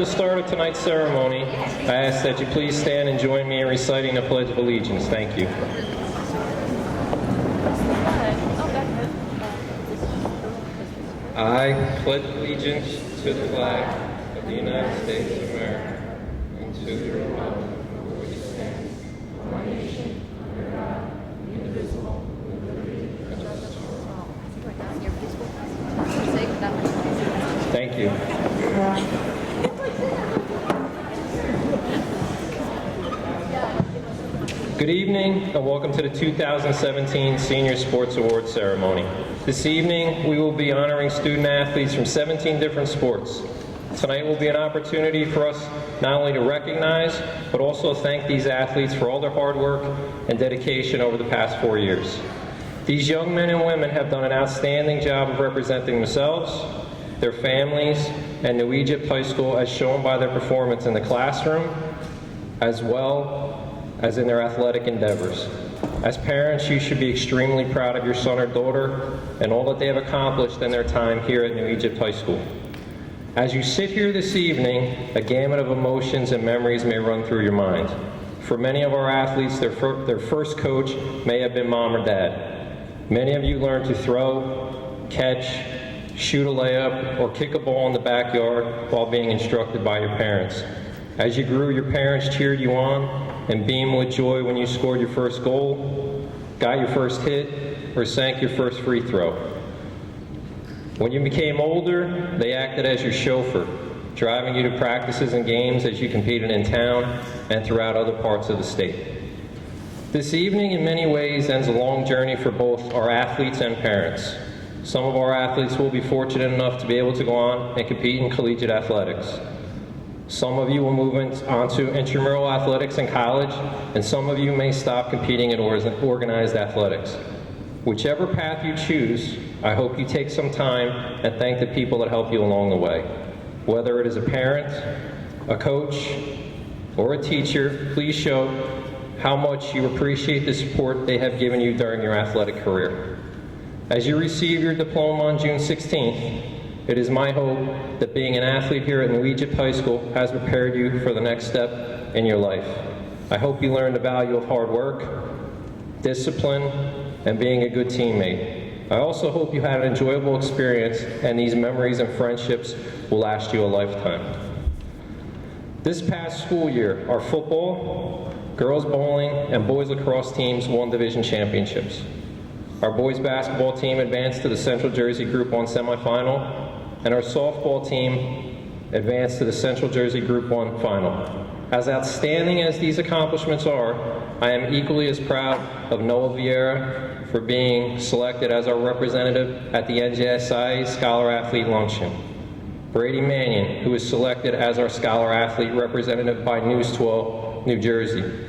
the start of tonight's ceremony, I ask that you please stand and join me in reciting the Pledge of Allegiance. Thank you. I pledge allegiance to the flag of the United States of America and to the republic for which it stands, one nation, under God, indivisible, with liberty and justice for all. Thank you. Good evening and welcome to the 2017 Senior Sports Awards Ceremony. This evening we will be honoring student athletes from 17 different sports. Tonight will be an opportunity for us not only to recognize but also thank these athletes for all their hard work and dedication over the past 4 years. These young men and women have done an outstanding job of representing themselves, their families, and New Egypt High School as shown by their performance in the classroom as well as in their athletic endeavors. As parents, you should be extremely proud of your son or daughter and all that they have accomplished in their time here at New Egypt High School. As you sit here this evening, a gamut of emotions and memories may run through your mind. For many of our athletes, their first coach may have been mom or dad. Many of you learned to throw, catch, shoot a layup, or kick a ball in the backyard while being instructed by your parents. As you grew, your parents cheered you on and beamed with joy when you scored your first goal, got your first hit, or sank your first free throw. When you became older, they acted as your chauffeur, driving you to practices and games as you competed in town and throughout other parts of the state. This evening, in many ways, ends a long journey for both our athletes and parents. Some of our athletes will be fortunate enough to be able to go on and compete in collegiate athletics. Some of you will move on to intramural athletics in college, and some of you may stop competing in organized athletics. Whichever path you choose, I hope you take some time and thank the people that help you along the way. Whether it is a parent, a coach, or a teacher, please show how much you appreciate the support they have given you during your athletic career. As you receive your diploma on June 16th, it is my hope that being an athlete here at New Egypt High School has prepared you for the next step in your life. I hope you learned the value of hard work, discipline, and being a good teammate. I also hope you had an enjoyable experience and these memories and friendships will last you a lifetime. This past school year, our football, girls bowling, and boys lacrosse teams won division championships. Our boys basketball team advanced to the Central Jersey Group 1 semifinal, and our softball team advanced to the Central Jersey Group 1 final. As outstanding as these accomplishments are, I am equally as proud of Noah Vieira for being selected as our representative at the NJSI Scholar Athlete Luncheon. Brady Mannion, who was selected as our Scholar Athlete representative by News 12, New Jersey.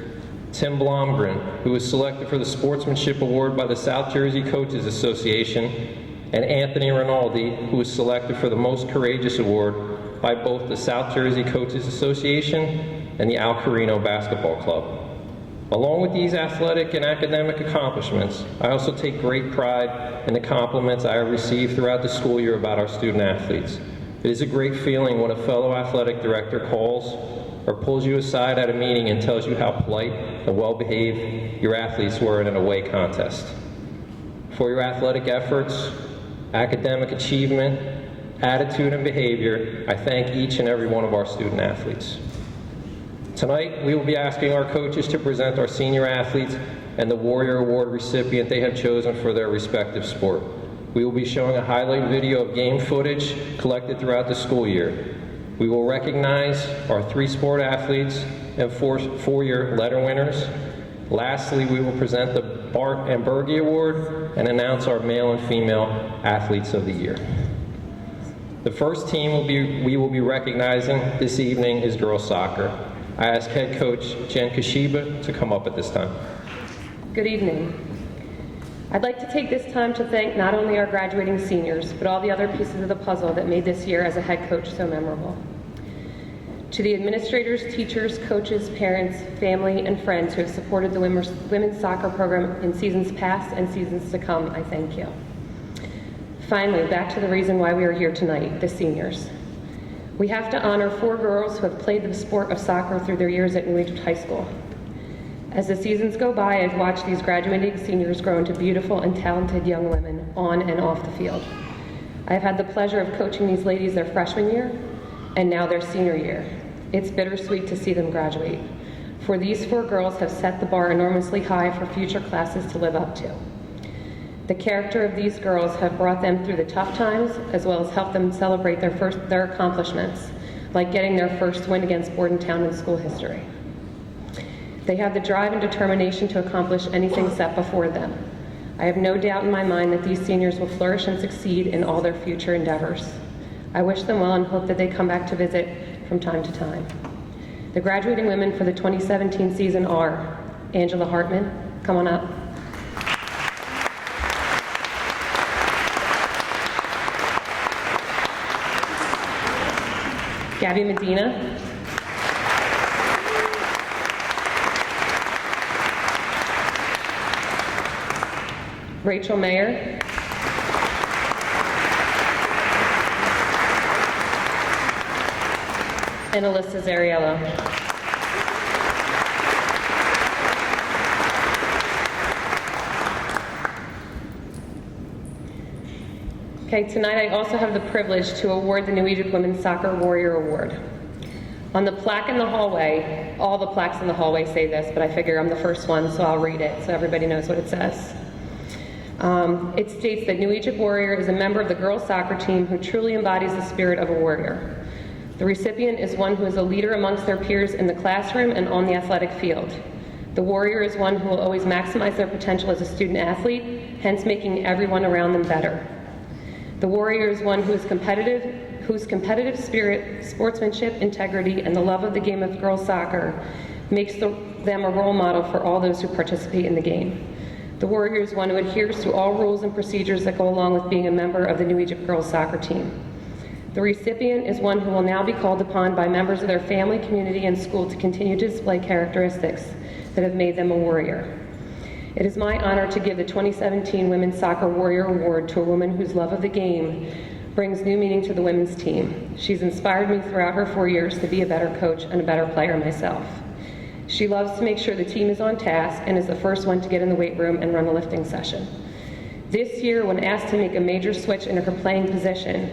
Tim Blomgren, who was selected for the Sportsmanship Award by the South Jersey Coaches Association, and Anthony Rinaldi, who was selected for the Most Courageous Award by both the South Jersey Coaches Association and the Al Carino Basketball Club. Along with these athletic and academic accomplishments, I also take great pride in the compliments I have received throughout the school year about our student athletes. It is a great feeling when a fellow athletic director calls or pulls you aside at a meeting and tells you how polite and well-behaved your athletes were in an away contest. For your athletic efforts, academic achievement, attitude, and behavior, I thank each and every one of our student athletes. Tonight, we will be asking our coaches to present our senior athletes and the Warrior Award recipient they have chosen for their respective sport. We will be showing a highlight video of game footage collected throughout the school year. We will recognize our 3 sport athletes and 4-year letter winners. Lastly, we will present the Bart and Berge Award and announce our male and female athletes of the year. The first team we will be recognizing this evening is girls soccer. I ask head coach Jen Kashiba to come up at this time. Good evening. I'd like to take this time to thank not only our graduating seniors, but all the other pieces of the puzzle that made this year as a head coach so memorable. To the administrators, teachers, coaches, parents, family, and friends who have supported the women's soccer program in seasons past and seasons to come, I thank you. Finally, back to the reason why we are here tonight, the seniors. We have to honor 4 girls who have played the sport of soccer through their years at New Egypt High School. As the seasons go by, I've watched these graduating seniors grow into beautiful and talented young women on and off the field. I've had the pleasure of coaching these ladies their freshman year and now their senior year. It's bittersweet to see them graduate, for these 4 girls have set the bar enormously high for future classes to live up to. The character of these girls have brought them through the tough times, as well as helped them celebrate their accomplishments, like getting their first win against Bordentown in school history. They have the drive and determination to accomplish anything set before them. I have no doubt in my mind that these seniors will flourish and succeed in all their future endeavors. I wish them well and hope that they come back to visit from time to time. The graduating women for the 2017 season are Angela Hartman, come on up. Gabby Medina. Rachel Mayer. And Alyssa Zariello. Okay, tonight I also have the privilege to award the New Egypt Women's Soccer Warrior Award. On the plaque in the hallway, all the plaques in the hallway say this, but I figure I'm the first one, so I'll read it so everybody knows what it says. It states that New Egypt Warrior is a member of the girls' soccer team who truly embodies the spirit of a warrior. The recipient is one who is a leader amongst their peers in the classroom and on the athletic field. The warrior is one who will always maximize their potential as a student athlete, hence making everyone around them better. The warrior is one who is competitive, whose competitive spirit, sportsmanship, integrity, and the love of the game of girls' soccer makes them a role model for all those who participate in the game. The warrior is one who adheres to all rules and procedures that go along with being a member of the New Egypt girls' soccer team. The recipient is one who will now be called upon by members of their family, community, and school to continue to display characteristics that have made them a warrior. It is my honor to give the 2017 Women's Soccer Warrior Award to a woman whose love of the game brings new meaning to the women's team. She's inspired me throughout her 4 years to be a better coach and a better player myself. She loves to make sure the team is on task and is the first one to get in the weight room and run a lifting session. This year, when asked to make a major switch in her playing position,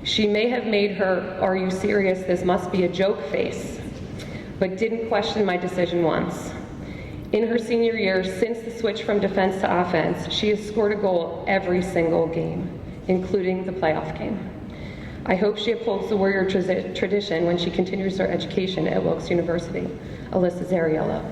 she may have made her "Are you serious? This must be a joke" face, but didn't question my decision once. In her senior year, since the switch from defense to offense, she has scored a goal every single game, including the playoff game. I hope she upholds the warrior tradition when she continues her education at Wilkes University. Alyssa Zariello.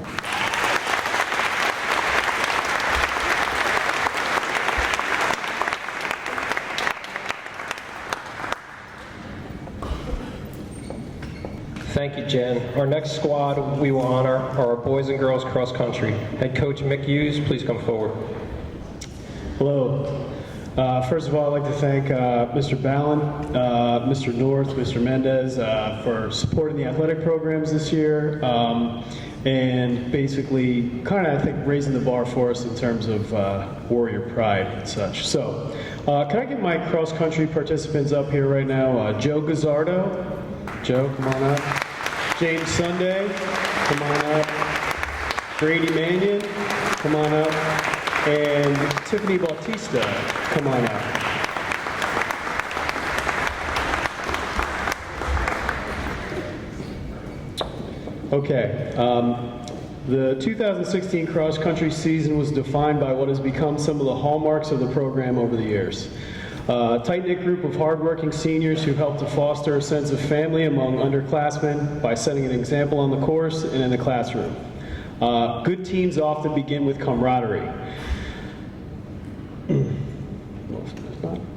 Thank you, Jen. Our next squad we will honor are our boys and girls cross country. Head coach Mick Hughes, please come forward. Hello. First of all, I'd like to thank Mr. Ballin, Mr. North, Mr. Mendez for supporting the athletic programs this year and basically kind of, I think, raising the bar for us in terms of warrior pride and such. So, can I get my cross-country participants up here right now? Joe Gazzardo. Joe, come on up. James Sunday, come on up. Brady Mannion, come on up. And Tiffany Bautista, come on up. Okay, the 2016 cross-country season was defined by what has become some of the hallmarks of the program over the years. A tight-knit group of hardworking seniors who helped to foster a sense of family among underclassmen by setting an example on the course and in the classroom. Good teams often begin with camaraderie.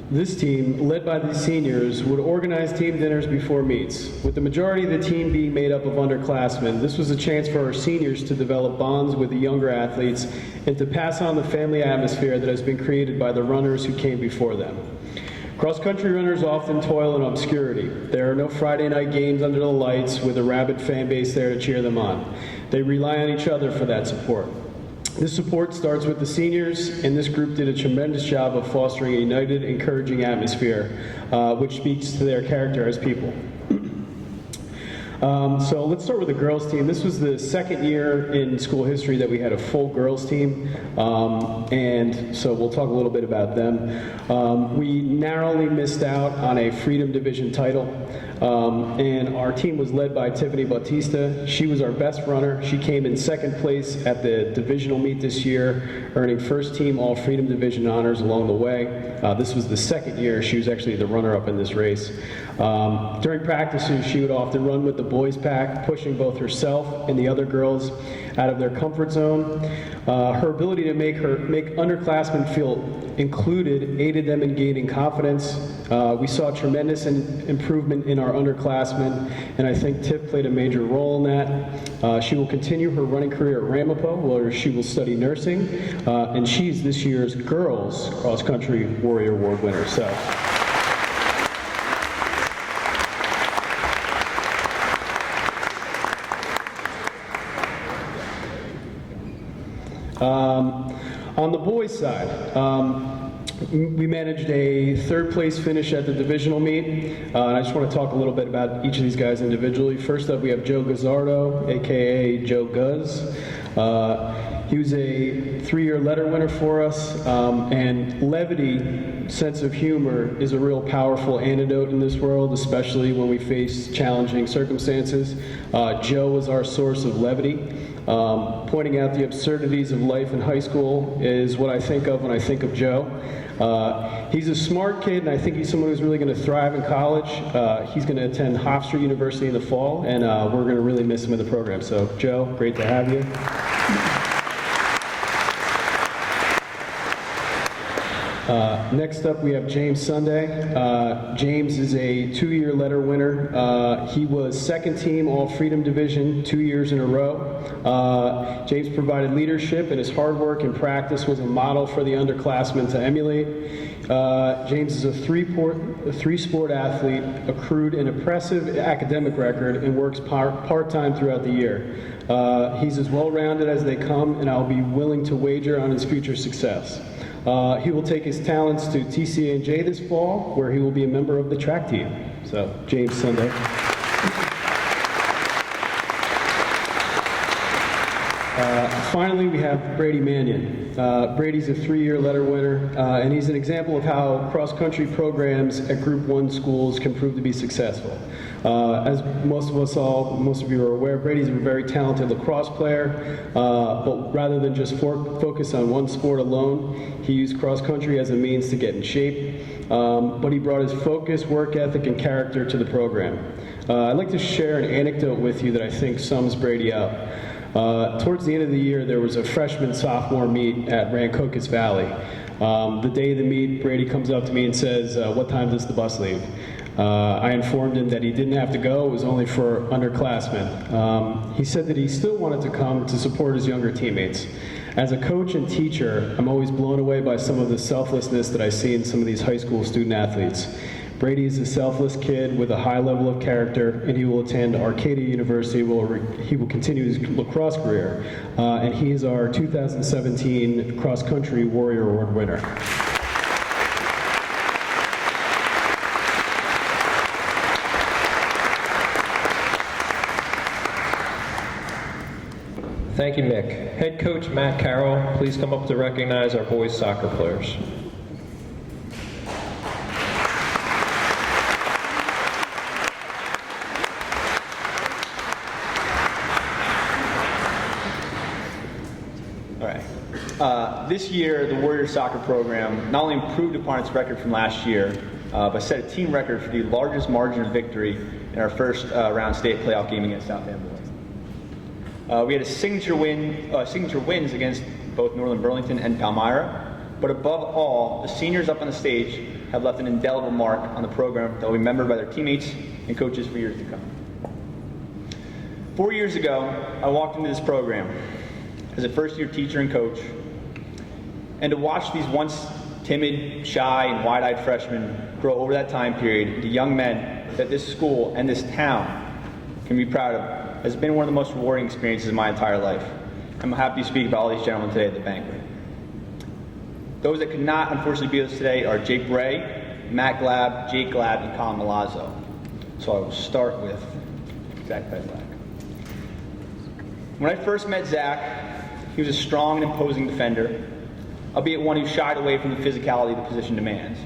This team, led by these seniors, would organize team dinners before meets. With the majority of the team being made up of underclassmen, this was a chance for our seniors to develop bonds with the younger athletes and to pass on the family atmosphere that has been created by the runners who came before them. Cross-country runners often toil in obscurity. There are no Friday night games under the lights with a rabid fan base there to cheer them on. They rely on each other for that support. This support starts with the seniors, and this group did a tremendous job of fostering a united, encouraging atmosphere, which speaks to their character as people. So let's start with the girls team. This was the second year in school history that we had a full girls team, and so we'll talk a little bit about them. We narrowly missed out on a Freedom Division title, and our team was led by Tiffany Bautista. She was our best runner. She came in second place at the divisional meet this year, earning first team All Freedom Division honors along the way. This was the second year she was actually the runner-up in this race. During practices, she would often run with the boys pack, pushing both herself and the other girls out of their comfort zone. Her ability to make underclassmen feel included aided them in gaining confidence. We saw tremendous improvement in our underclassmen, and I think Tiff played a major role in that. She will continue her running career at Ramapo, where she will study nursing, and she's this year's Girls Cross Country Warrior Award winner. So. On the boys' side, we managed a third place finish at the divisional meet, and I just want to talk a little bit about each of these guys individually. First up, we have Joe Gazzardo, aka Joe Guz. He was a 3-year letter winner for us, and levity, sense of humor, is a real powerful antidote in this world, especially when we face challenging circumstances. Joe was our source of levity. Pointing out the absurdities of life in high school is what I think of when I think of Joe. He's a smart kid, and I think he's someone who's really going to thrive in college. He's going to attend Hofstra University in the fall, and we're going to really miss him in the program. So, Joe, great to have you. Next up, we have James Sunday. James is a 2-year letter winner. He was second team All Freedom Division 2 years in a row. James provided leadership, and his hard work and practice was a model for the underclassmen to emulate. James is a three-sport athlete, accrued an impressive academic record, and works part-time throughout the year. He's as well-rounded as they come, and I'll be willing to wager on his future success. He will take his talents to TCA&J this fall, where he will be a member of the track team. So, James Sunday. Finally, we have Brady Mannion. Brady's a 3-year letter winner, and he's an example of how cross-country programs at Group 1 schools can prove to be successful. As most of you are aware, Brady's a very talented lacrosse player, but rather than just focus on one sport alone, he used cross-country as a means to get in shape, but he brought his focus, work ethic, and character to the program. I'd like to share an anecdote with you that I think sums Brady up. Towards the end of the year, there was a freshman-sophomore meet at Rancocas Valley. The day of the meet, Brady comes up to me and says, "What time does the bus leave?" I informed him that he didn't have to go, it was only for underclassmen. He said that he still wanted to come to support his younger teammates. As a coach and teacher, I'm always blown away by some of the selflessness that I see in some of these high school student athletes. Brady is a selfless kid with a high level of character, and he will attend Arcadia University where he will continue his lacrosse career. And he is our 2017 Cross Country Warrior Award winner. Thank you, Mick. Head coach Matt Carroll, please come up to recognize our boys soccer players. All right. This year, the Warriors soccer program not only improved upon its record from last year, but set a team record for the largest margin of victory in our first round state playoff game against South Amboy. We had a signature wins against both Northern Burlington and Palmyra, but above all, the seniors up on the stage have left an indelible mark on the program that will be remembered by their teammates and coaches for years to come. 4 years ago, I walked into this program as a first-year teacher and coach, and to watch these once timid, shy, and wide-eyed freshmen grow over that time period into young men that this school and this town can be proud of has been one of the most rewarding experiences of my entire life. I'm happy to speak about all these gentlemen today at the banquet. Those that could not, unfortunately, be with us today are Jake Bray, Matt Glab, Jake Glab, and Colin Milazzo. So I will start with Zach Peslak. When I first met Zach, he was a strong and imposing defender, albeit one who shied away from the physicality the position demands.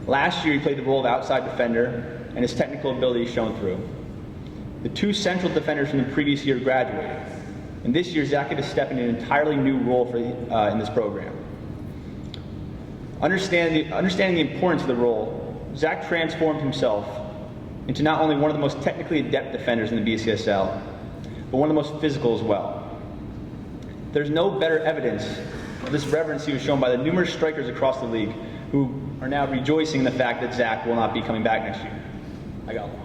Last year, he played the role of outside defender, and his technical ability shone through. The two central defenders from the previous year graduated, and this year, Zach had to step into an entirely new role in this program. Understanding the importance of the role, Zach transformed himself into not only one of the most technically adept defenders in the BCSL, but one of the most physical as well. There's no better evidence of this reverence he was shown by the numerous strikers across the league who are now rejoicing in the fact that Zach will not be coming back next year. I got one.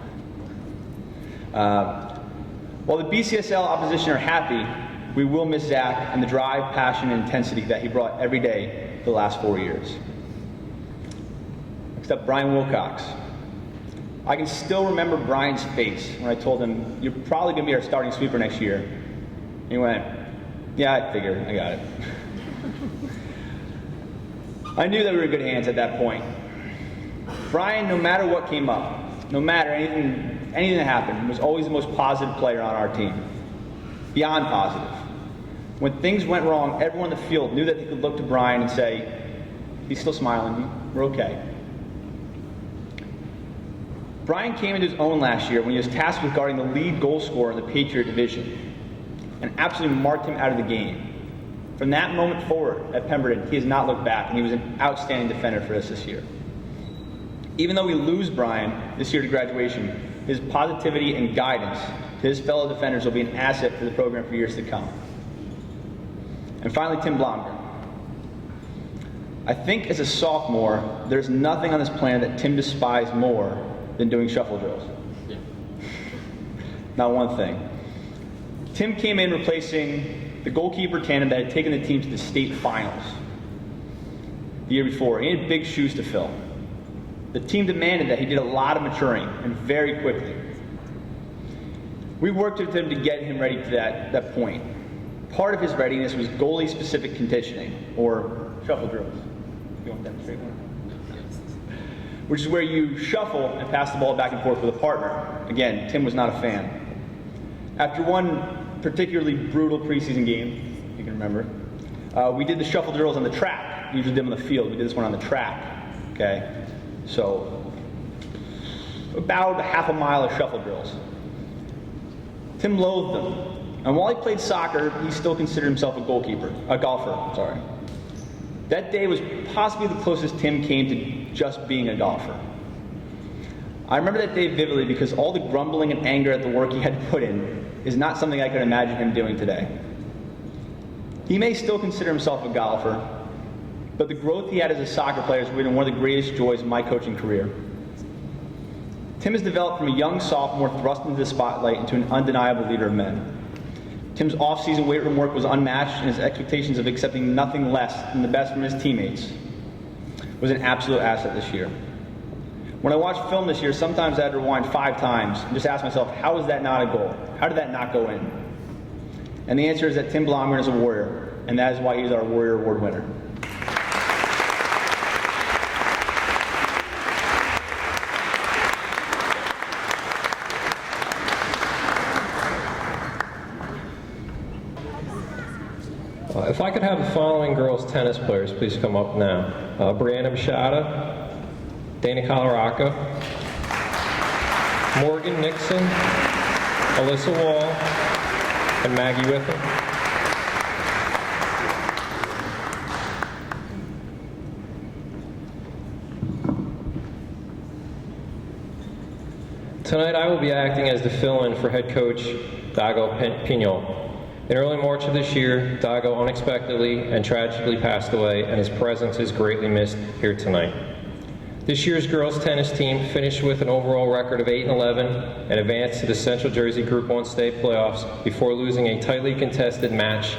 While the BCSL opposition are happy, we will miss Zach and the drive, passion, and intensity that he brought every day for the last 4 years. Next up, Brian Wilcox. I can still remember Brian's face when I told him, "You're probably going to be our starting sweeper next year." And he went, "Yeah, I figured. I got it." I knew that we were in good hands at that point. Brian, no matter what came up, no matter anything that happened, was always the most positive player on our team. Beyond positive. When things went wrong, everyone in the field knew that they could look to Brian and say, "He's still smiling. We're okay." Brian came into his own last year when he was tasked with guarding the lead goal scorer in the Patriot division and absolutely marked him out of the game. From that moment forward at Pemberton, he has not looked back, and he was an outstanding defender for us this year. Even though we lose Brian this year to graduation, his positivity and guidance to his fellow defenders will be an asset for the program for years to come. And finally, Tim Blomgren. I think as a sophomore, there's nothing on this planet that Tim despised more than doing shuffle drills. Yeah. Not one thing. Tim came in replacing the goalkeeper tandem that had taken the team to the state finals the year before. He had big shoes to fill. The team demanded that he did a lot of maturing, and very quickly. We worked with him to get him ready to that point. Part of his readiness was goalie-specific conditioning, or shuffle drills. You want to demonstrate one? Which is where you shuffle and pass the ball back and forth with a partner. Again, Tim was not a fan. After one particularly brutal preseason game, if you can remember, we did the shuffle drills on the track. We usually did them on the field. We did this one on the track. Okay, so about half a mile of shuffle drills. Tim loathed them, and while he played soccer, he still considered himself a golfer. Sorry. That day was possibly the closest Tim came to just being a golfer. I remember that day vividly because all the grumbling and anger at the work he had to put in is not something I could imagine him doing today. He may still consider himself a golfer, but the growth he had as a soccer player has been one of the greatest joys of my coaching career. Tim has developed from a young sophomore thrust into the spotlight into an undeniable leader of men. Tim's off-season weight room work was unmatched, and his expectations of accepting nothing less than the best from his teammates was an absolute asset this year. When I watched film this year, sometimes I had to rewind 5 times and just ask myself, how is that not a goal? How did that not go in? And the answer is that Tim Blomgren is a warrior, and that is why he's our Warrior Award winner. If I could have the following girls tennis players please come up now. Brianna Bashada, Dana Colaraca, Morgan Nixon, Alyssa Wall, and Maggie Witham. Tonight I will be acting as the fill-in for head coach Dago Pignol. In early March of this year, Dago unexpectedly and tragically passed away, and his presence is greatly missed here tonight. This year's girls tennis team finished with an overall record of 8-11 and advanced to the Central Jersey Group 1 state playoffs before losing a tightly contested match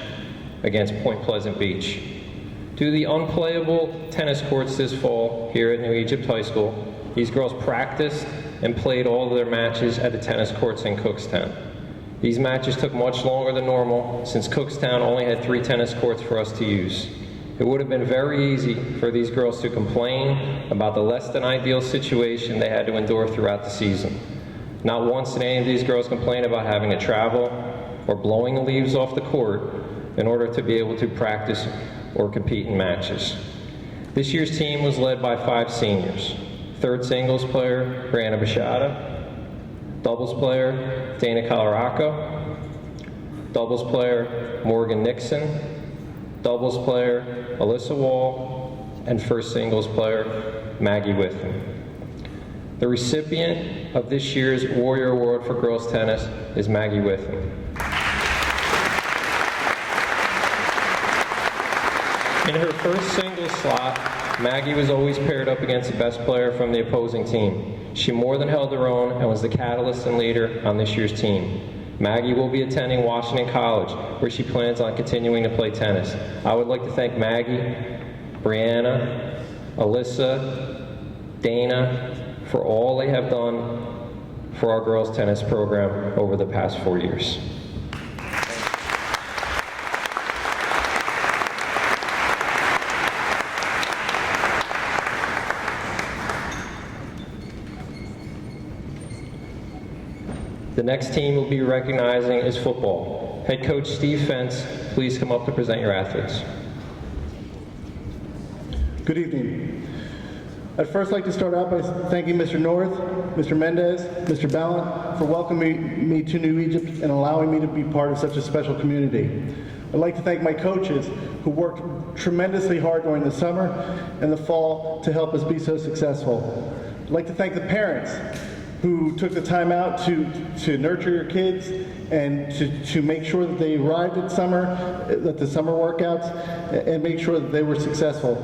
against Point Pleasant Beach. Due to the unplayable tennis courts this fall here at New Egypt High School, these girls practiced and played all of their matches at the tennis courts in Cookstown. These matches took much longer than normal since Cookstown only had 3 tennis courts for us to use. It would have been very easy for these girls to complain about the less than ideal situation they had to endure throughout the season. Not once did any of these girls complain about having to travel or blowing the leaves off the court in order to be able to practice or compete in matches. This year's team was led by 5 seniors. Third singles player, Brianna Bashada. Doubles player, Dana Colaraco. Doubles player, Morgan Nixon. Doubles player, Alyssa Wall. And first singles player, Maggie Witham. The recipient of this year's Warrior Award for Girls Tennis is Maggie Witham. In her first singles slot, Maggie was always paired up against the best player from the opposing team. She more than held her own and was the catalyst and leader on this year's team. Maggie will be attending Washington College, where she plans on continuing to play tennis. I would like to thank Maggie, Brianna, Alyssa, Dana, for all they have done for our girls' tennis program over the past 4 years. The next team we'll be recognizing is football. Head coach Steve Fentz, please come up to present your athletes. Good evening. I'd first like to start out by thanking Mr. North, Mr. Mendez, Mr. Ballant for welcoming me to New Egypt and allowing me to be part of such a special community. I'd like to thank my coaches who worked tremendously hard during the summer and the fall to help us be so successful. I'd like to thank the parents who took the time out to nurture your kids and to make sure that they arrived at the summer workouts, and make sure that they were successful.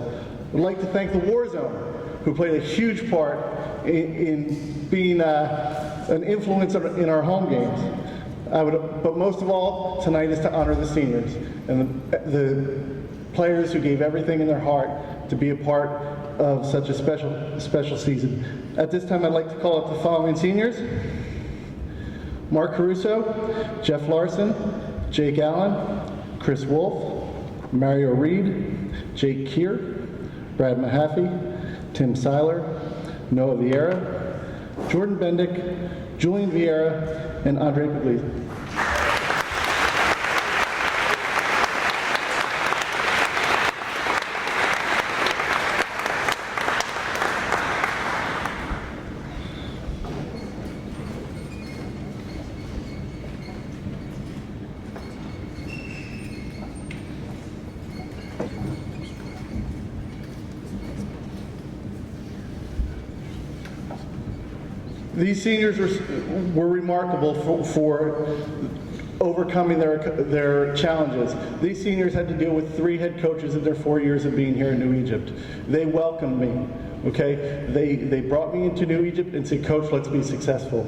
I'd like to thank the War Zone, who played a huge part in being an influence in our home games. But most of all, tonight is to honor the seniors and the players who gave everything in their heart to be a part of such a special season. At this time, I'd like to call up the following seniors: Mark Caruso, Jeff Larson, Jake Allen, Chris Wolf, Mario Reed, Jake Keir, Brad Mahaffey, Tim Seiler, Noah Vieira, Jordan Bendick, Julian Vieira, and Andre Puglisi. These seniors were remarkable for overcoming their challenges. These seniors had to deal with 3 head coaches in their 4 years of being here in New Egypt. They welcomed me, okay? They brought me into New Egypt and said, "Coach, let's be successful."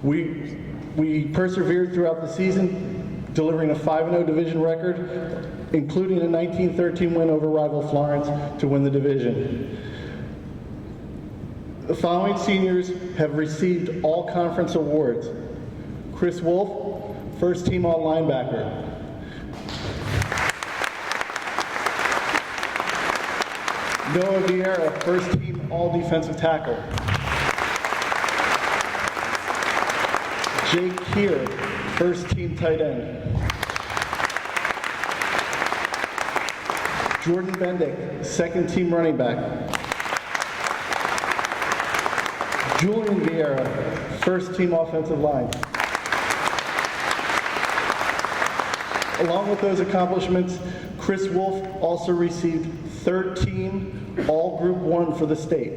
We persevered throughout the season, delivering a 5-0 division record, including a 19-13 win over rival Florence to win the division. The following seniors have received all conference awards: Chris Wolf, first team all linebacker; Noah Vieira, first team all defensive tackle; Jake Keir, first team tight end; Jordan Bendick, second team running back; Julian Vieira, first team offensive line. Along with those accomplishments, Chris Wolf also received third team all Group 1 for the state.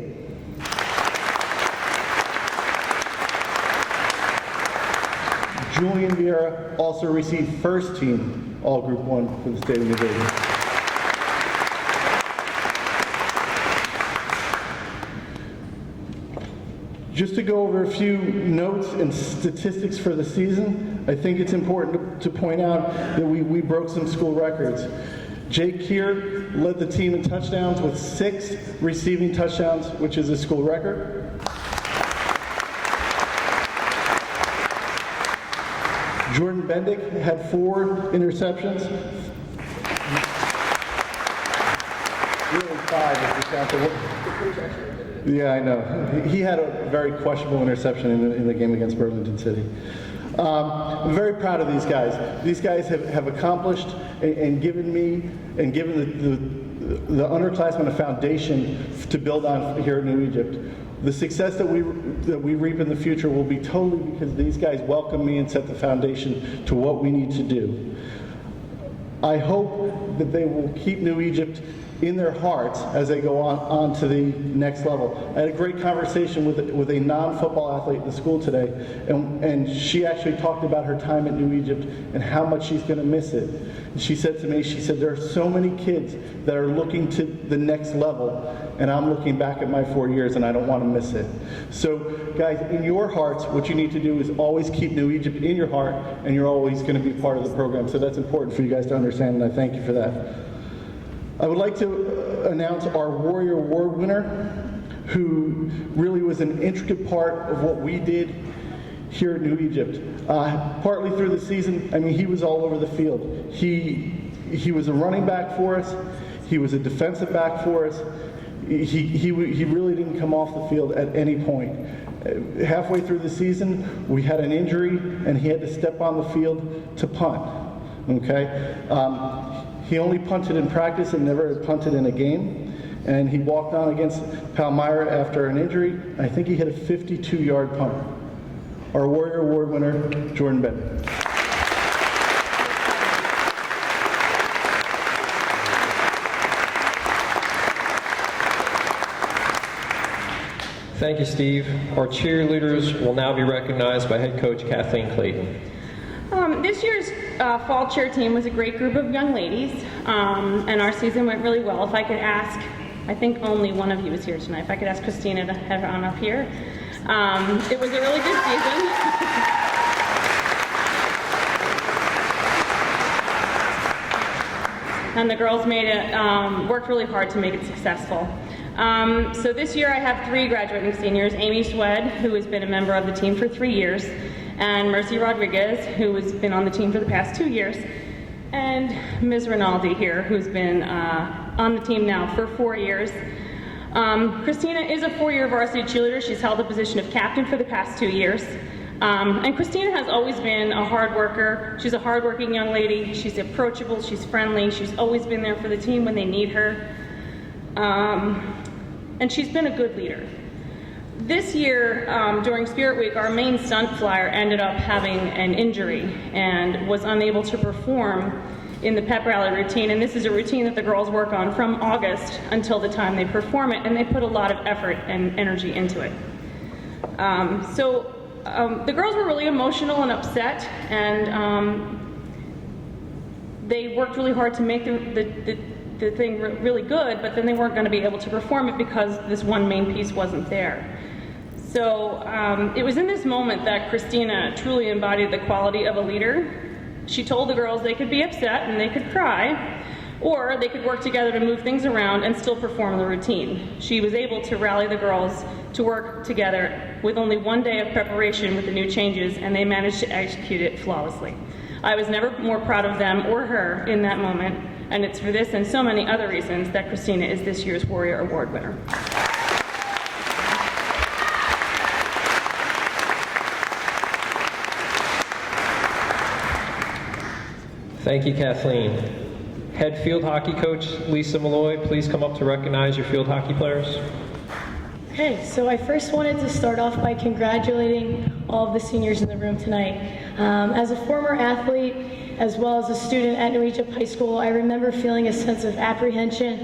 Julian Vieira also received first team all Group 1 for the state of New Jersey. Just to go over a few notes and statistics for the season, I think it's important to point out that we broke some school records. Jake Keir led the team in touchdowns with 6 receiving touchdowns, which is a school record. Jordan Bendick had 4 interceptions. Really 5 is the count. Yeah, I know. He had a very questionable interception in the game against Burlington City. I'm very proud of these guys. These guys have accomplished and given me and given the underclassmen a foundation to build on here at New Egypt. The success that we reap in the future will be totally because these guys welcome me and set the foundation to what we need to do. I hope that they will keep New Egypt in their hearts as they go on to the next level. I had a great conversation with a non-football athlete in the school today, and she actually talked about her time at New Egypt and how much she's going to miss it. And she said to me, she said, there are so many kids that are looking to the next level, and I'm looking back at my 4 years and I don't want to miss it. So guys, in your hearts, what you need to do is always keep New Egypt in your heart, and you're always going to be part of the program. So that's important for you guys to understand, and I thank you for that. I would like to announce our Warrior Award winner, who really was an intricate part of what we did here at New Egypt. Partly through the season, I mean, he was all over the field. He was a running back for us. He was a defensive back for us. He really didn't come off the field at any point. Halfway through the season, we had an injury, and he had to step on the field to punt. Okay. He only punted in practice and never punted in a game. And he walked on against Palmyra after an injury. I think he hit a 52-yard punt. Our Warrior Award winner, Jordan Bennett. Thank you, Steve. Our cheerleaders will now be recognized by head coach Kathleen Clayton. This year's fall cheer team was a great group of young ladies, and our season went really well. If I could ask, I think only one of you is here tonight. If I could ask Christina to head on up here. It was a really good season. And the girls made it, worked really hard to make it successful. So this year I have 3 graduating seniors: Amy Swed, who has been a member of the team for 3 years, and Mercy Rodriguez, who has been on the team for the past 2 years, and Ms. Rinaldi here, who's been on the team now for 4 years. Christina is a 4-year varsity cheerleader. She's held the position of captain for the past 2 years. And Christina has always been a hard worker. She's a hardworking young lady. She's approachable, she's friendly, she's always been there for the team when they need her. And she's been a good leader. This year, during Spirit Week, our main stunt flyer ended up having an injury and was unable to perform in the pep rally routine. And this is a routine that the girls work on from August until the time they perform it, and they put a lot of effort and energy into it. The girls were really emotional and upset, and they worked really hard to make the thing really good, but then they weren't going to be able to perform it because this one main piece wasn't there. So it was in this moment that Christina truly embodied the quality of a leader. She told the girls they could be upset and they could cry, or they could work together to move things around and still perform the routine. She was able to rally the girls to work together with only 1 day of preparation with the new changes, and they managed to execute it flawlessly. I was never more proud of them or her in that moment, and it's for this and so many other reasons that Christina is this year's Warrior Award winner. Thank you, Kathleen. Head field hockey coach Lisa Malloy, please come up to recognize your field hockey players. Okay, so I first wanted to start off by congratulating all of the seniors in the room tonight. As a former athlete, as well as a student at New Egypt High School, I remember feeling a sense of apprehension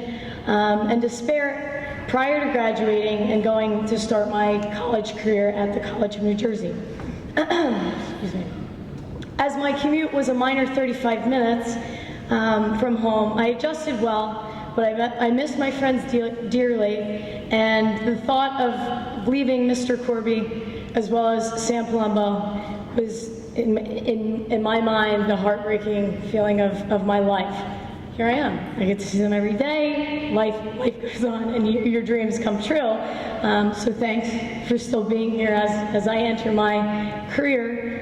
and despair prior to graduating and going to start my college career at the College of New Jersey. Excuse me. As my commute was a minor 35 minutes from home, I adjusted well, but I missed my friends dearly, and the thought of leaving Mr. Corby as well as Sam Palumbo was, in my mind, the heartbreaking feeling of my life. Here I am. I get to see them every day. Life goes on, and your dreams come true. So thanks for still being here as I enter my career.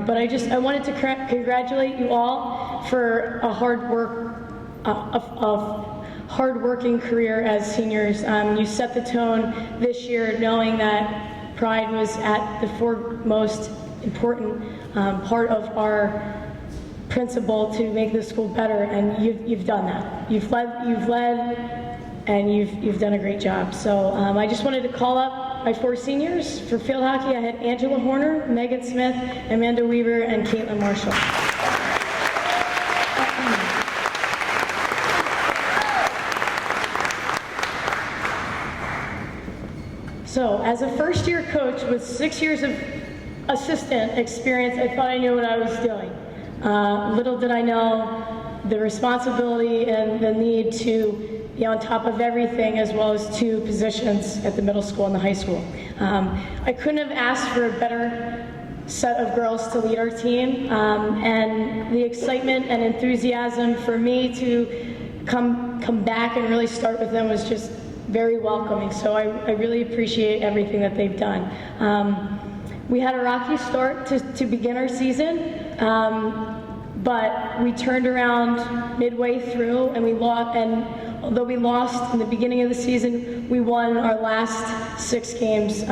But I wanted to congratulate you all for a hard work, hard-working career as seniors. You set the tone this year knowing that pride was at the foremost important part of our principle to make the school better, and you've done that. You've led, and you've done a great job. So I just wanted to call up my 4 seniors. For field hockey, I had Angela Horner, Megan Smith, Amanda Weaver, and Caitlin Marshall. So, as a first-year coach with 6 years of assistant experience, I thought I knew what I was doing. Little did I know the responsibility and the need to be on top of everything, as well as 2 positions at the middle school and the high school. I couldn't have asked for a better set of girls to lead our team, and the excitement and enthusiasm for me to come back and really start with them was just very welcoming. So I really appreciate everything that they've done. We had a rocky start to begin our season, but we turned around midway through, and we lost. And although we lost in the beginning of the season, we won our last 6 games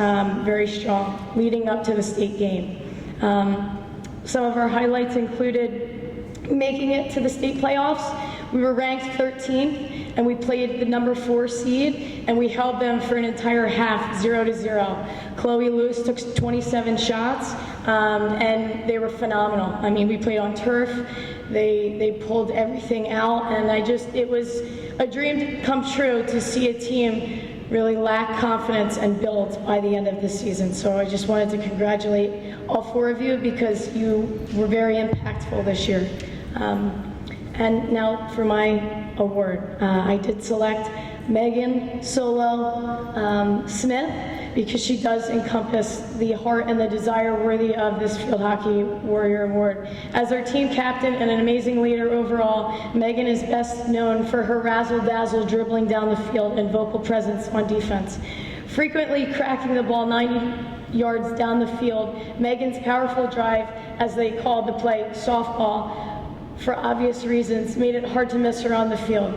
very strong, leading up to the state game. Some of our highlights included making it to the state playoffs. We were ranked 13th, and we played the number 4 seed, and we held them for an entire half, 0-0. Chloe Lewis took 27 shots, and they were phenomenal. I mean, we played on turf. They pulled everything out, and it was a dream come true to see a team really lack confidence and build by the end of the season. So I just wanted to congratulate all 4 of you, because you were very impactful this year. And now for my award. I did select Megan Solo Smith, because she does encompass the heart and the desire worthy of this Field Hockey Warrior Award. As our team captain and an amazing leader overall, Megan is best known for her razzle-dazzle dribbling down the field and vocal presence on defense. Frequently cracking the ball 90 yards down the field, Megan's powerful drive, as they called the play softball, for obvious reasons, made it hard to miss her on the field.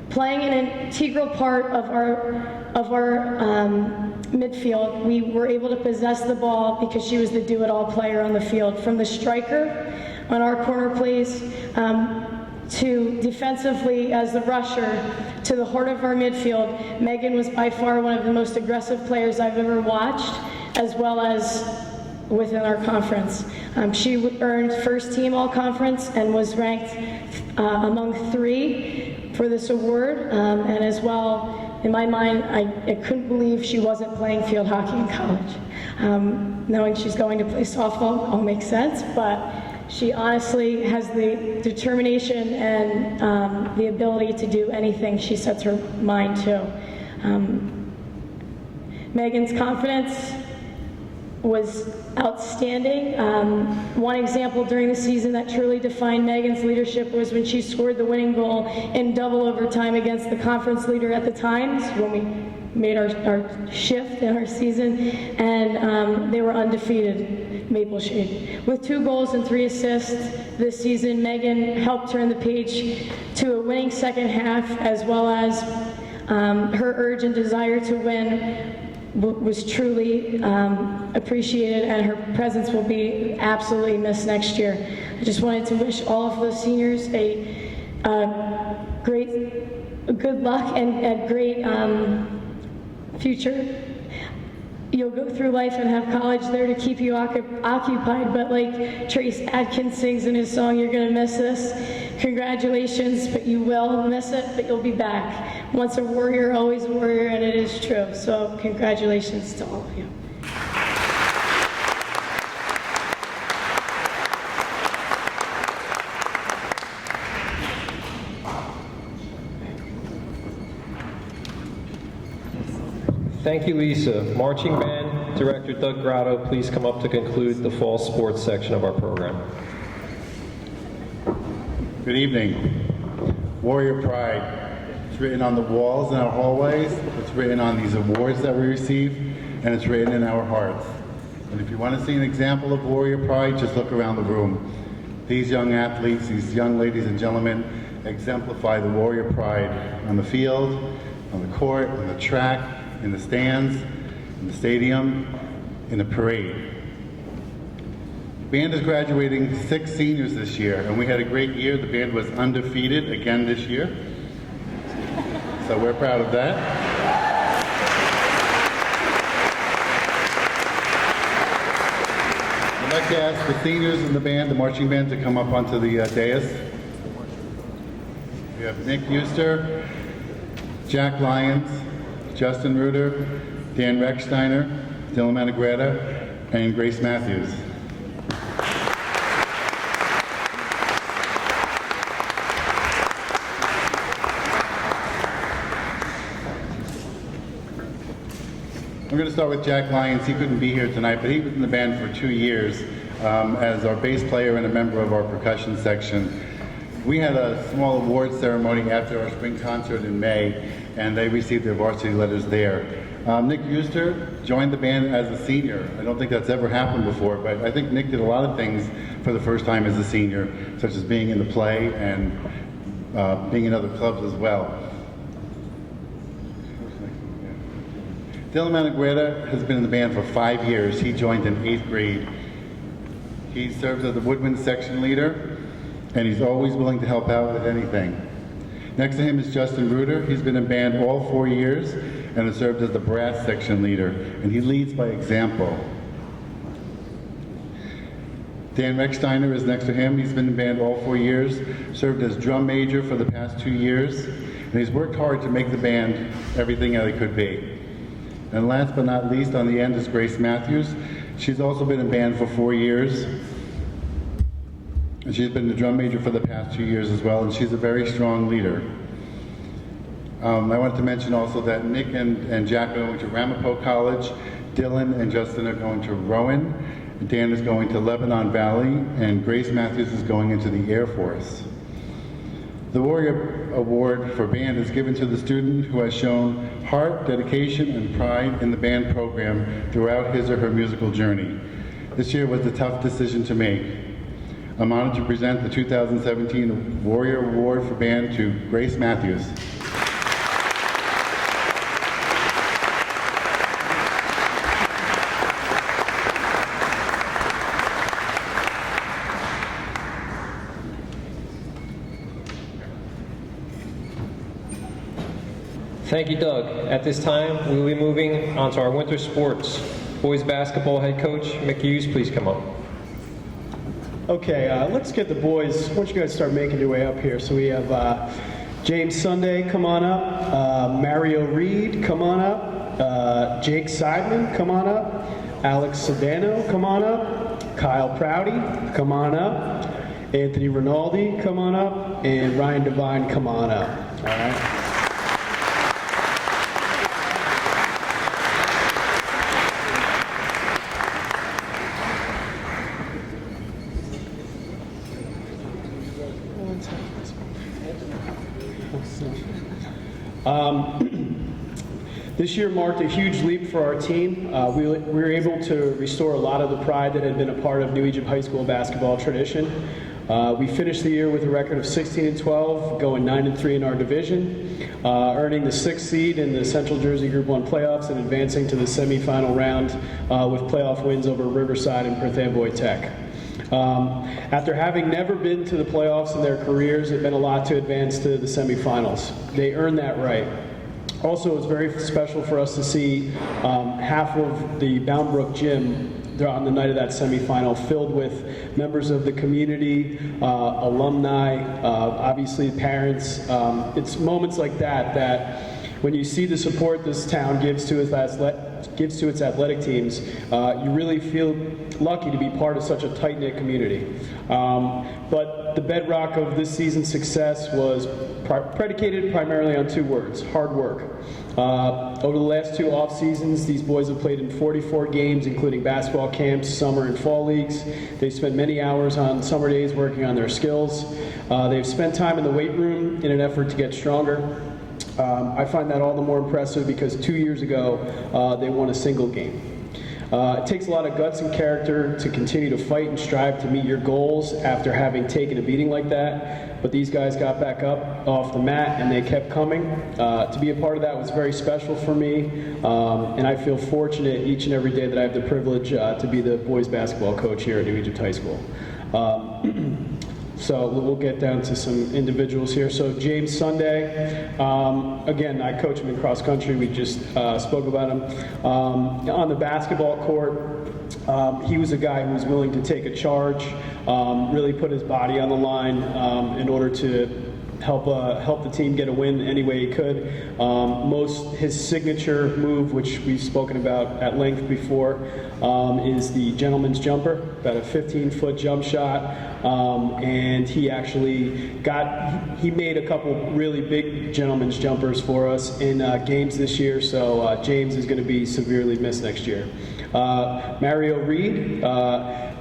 Playing an integral part of our midfield, we were able to possess the ball because she was the do-it-all player on the field. From the striker on our corner plays, to defensively as the rusher, to the heart of our midfield, Megan was by far one of the most aggressive players I've ever watched, as well as within our conference. She earned first team all conference and was ranked among 3 for this award, and as well, in my mind, I couldn't believe she wasn't playing field hockey in college. Knowing she's going to play softball all makes sense, but she honestly has the determination and the ability to do anything she sets her mind to. Megan's confidence was outstanding. One example during the season that truly defined Megan's leadership was when she scored the winning goal in double overtime against the conference leader at the Times, when we made our shift in our season, and they were undefeated, Maple Shade. With 2 goals and 3 assists this season, Megan helped turn the page to a winning second half, as well as her urge and desire to win was truly appreciated, and her presence will be absolutely missed next year. I just wanted to wish all of those seniors a good luck and great future. You'll go through life and have college there to keep you occupied, but like Trace Adkins sings in his song, you're gonna miss this. Congratulations, but you will miss it, but you'll be back. Once a warrior, always a warrior, and it is true. So congratulations to all of you. Thank you, Lisa. Marching Band Director Doug Grotto, please come up to conclude the fall sports section of our program. Good evening. Warrior Pride. It's written on the walls in our hallways. It's written on these awards that we receive, and it's written in our hearts. And if you want to see an example of Warrior Pride, just look around the room. These young athletes, these young ladies and gentlemen, exemplify the Warrior pride on the field, on the court, on the track, in the stands, in the stadium, in the parade. The band is graduating 6 seniors this year, and we had a great year. The band was undefeated again this year, so we're proud of that. I'd like to ask the seniors in the band, the marching band, to come up onto the dais. We have Nick Euster, Jack Lyons, Justin Reuter, Dan Recksteiner, Dylan Managretta, and Grace Matthews. We're going to start with Jack Lyons. He couldn't be here tonight, but he was in the band for 2 years as our bass player and a member of our percussion section. We had a small award ceremony after our spring concert in May, and they received their varsity letters there. Nick Euster joined the band as a senior. I don't think that's ever happened before, but I think Nick did a lot of things for the first time as a senior, such as being in the play and being in other clubs as well. Dylan Managretta has been in the band for 5 years. He joined in 8th grade. He serves as the woodwind section leader, and he's always willing to help out with anything. Next to him is Justin Reuter. He's been in band all 4 years and has served as the brass section leader, and he leads by example. Dan Recksteiner is next to him. He's been in band all 4 years, served as drum major for the past 2 years, and he's worked hard to make the band everything that it could be. And last but not least, on the end is Grace Matthews. She's also been in band for 4 years. And she's been the drum major for the past 2 years as well, and she's a very strong leader. I wanted to mention also that Nick and Jack are going to Ramapo College, Dylan and Justin are going to Rowan, Dan is going to Lebanon Valley, and Grace Matthews is going into the Air Force. The Warrior Award for Band is given to the student who has shown heart, dedication, and pride in the band program throughout his or her musical journey. This year was a tough decision to make. I'm honored to present the 2017 Warrior Award for Band to Grace Matthews. Thank you, Doug. At this time, we will be moving on to our winter sports. Boys basketball head coach Mick Hughes, please come up. Okay, let's get the boys. Why don't you guys start making your way up here? So we have James Sunday, come on up. Mario Reed, come on up. Jake Seidman, come on up. Alex Sedano, come on up. Kyle Prouty, come on up. Anthony Rinaldi, come on up. And Ryan Devine, come on up. All right. This year marked a huge leap for our team. We were able to restore a lot of the pride that had been a part of New Egypt High School basketball tradition. We finished the year with a record of 16-12, going 9-3 in our division, earning the 6th seed in the Central Jersey Group 1 playoffs and advancing to the semifinal round with playoff wins over Riverside and Perth Amboy Tech. After having never been to the playoffs in their careers, it meant a lot to advance to the semifinals. They earned that right. Also, it was very special for us to see half of the Boundbrook gym on the night of that semifinal filled with members of the community, alumni, obviously parents. It's moments like that when you see the support this town gives to its athletic teams, you really feel lucky to be part of such a tight-knit community. But the bedrock of this season's success was predicated primarily on 2 words: hard work. Over the last 2 off seasons, these boys have played in 44 games, including basketball camps, summer and fall leagues. They've spent many hours on summer days working on their skills. They've spent time in the weight room in an effort to get stronger. I find that all the more impressive because 2 years ago, they won a single game. It takes a lot of guts and character to continue to fight and strive to meet your goals after having taken a beating like that, but these guys got back up off the mat and they kept coming. To be a part of that was very special for me, and I feel fortunate each and every day that I have the privilege to be the boys basketball coach here at New Egypt High School. So we'll get down to some individuals here. So James Sunday, again, I coach him in cross country. We just spoke about him. On the basketball court, he was a guy who was willing to take a charge, really put his body on the line in order to help the team get a win any way he could. His signature move, which we've spoken about at length before, is the gentleman's jumper, about a 15-foot jump shot. And he actually he made a couple really big gentleman's jumpers for us in games this year, so James is going to be severely missed next year. Mario Reed,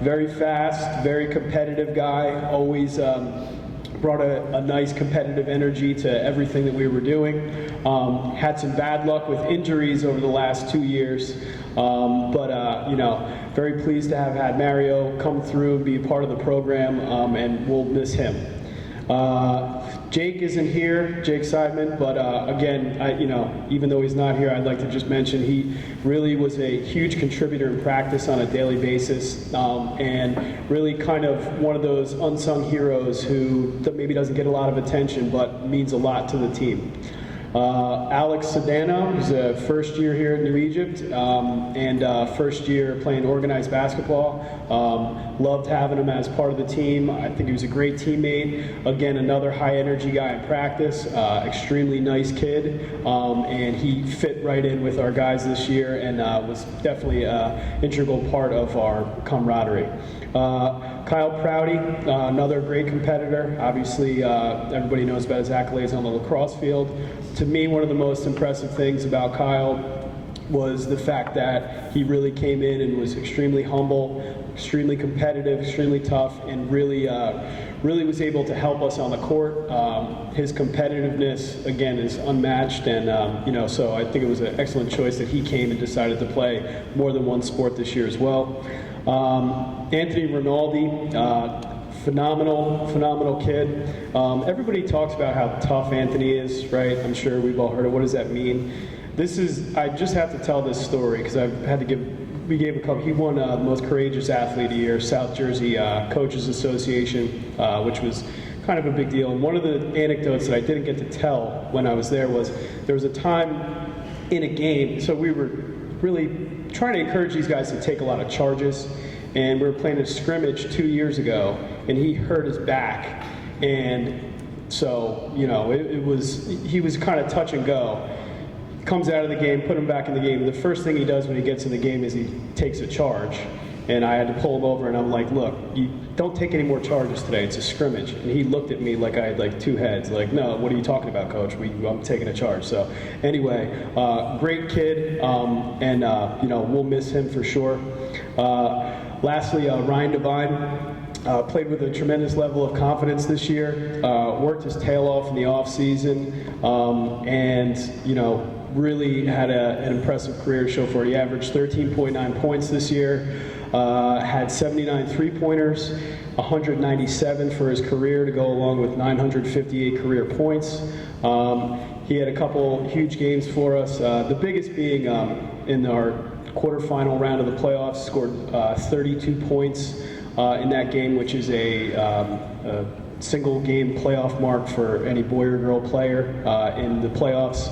very fast, very competitive guy, always brought a nice competitive energy to everything that we were doing. Had some bad luck with injuries over the last 2 years, but very pleased to have had Mario come through and be a part of the program, and we'll miss him. Jake isn't here, Jake Seidman, but again, even though he's not here, I'd like to just mention he really was a huge contributor in practice on a daily basis, and really kind of one of those unsung heroes who maybe doesn't get a lot of attention, but means a lot to the team. Alex Sedano, who's a first year here at New Egypt, and first year playing organized basketball. Loved having him as part of the team. I think he was a great teammate. Again, another high energy guy in practice, extremely nice kid, and he fit right in with our guys this year and was definitely an integral part of our camaraderie. Kyle Prouty, another great competitor. Obviously, everybody knows about his accolades on the lacrosse field. To me, one of the most impressive things about Kyle was the fact that he really came in and was extremely humble, extremely competitive, extremely tough, and really was able to help us on the court. His competitiveness, again, is unmatched, and so I think it was an excellent choice that he came and decided to play more than one sport this year as well. Anthony Rinaldi, phenomenal kid. Everybody talks about how tough Anthony is, right? I'm sure we've all heard it. What does that mean? I just have to tell this story because we gave a couple. He won the most courageous athlete of the year, South Jersey Coaches Association, which was kind of a big deal. And one of the anecdotes that I didn't get to tell when I was there was a time in a game, so we were really trying to encourage these guys to take a lot of charges, and we were playing a scrimmage 2 years ago, and he hurt his back, and so he was kind of touch and go. Comes out of the game, put him back in the game. The first thing he does when he gets in the game is he takes a charge, and I had to pull him over, and I'm like, look, you don't take any more charges today. It's a scrimmage. And he looked at me like I had like two heads. Like, no, what are you talking about, Coach? I'm taking a charge. So anyway, great kid, and we'll miss him for sure. Lastly, Ryan Devine played with a tremendous level of confidence this year. Worked his tail off in the off season, and really had an impressive career show for it. He averaged 13.9 points this year. Had 79 three-pointers, 197 for his career to go along with 958 career points. He had a couple huge games for us, the biggest being in our quarterfinal round of the playoffs, scored 32 points in that game, which is a single game playoff mark for any boy or girl player in the playoffs.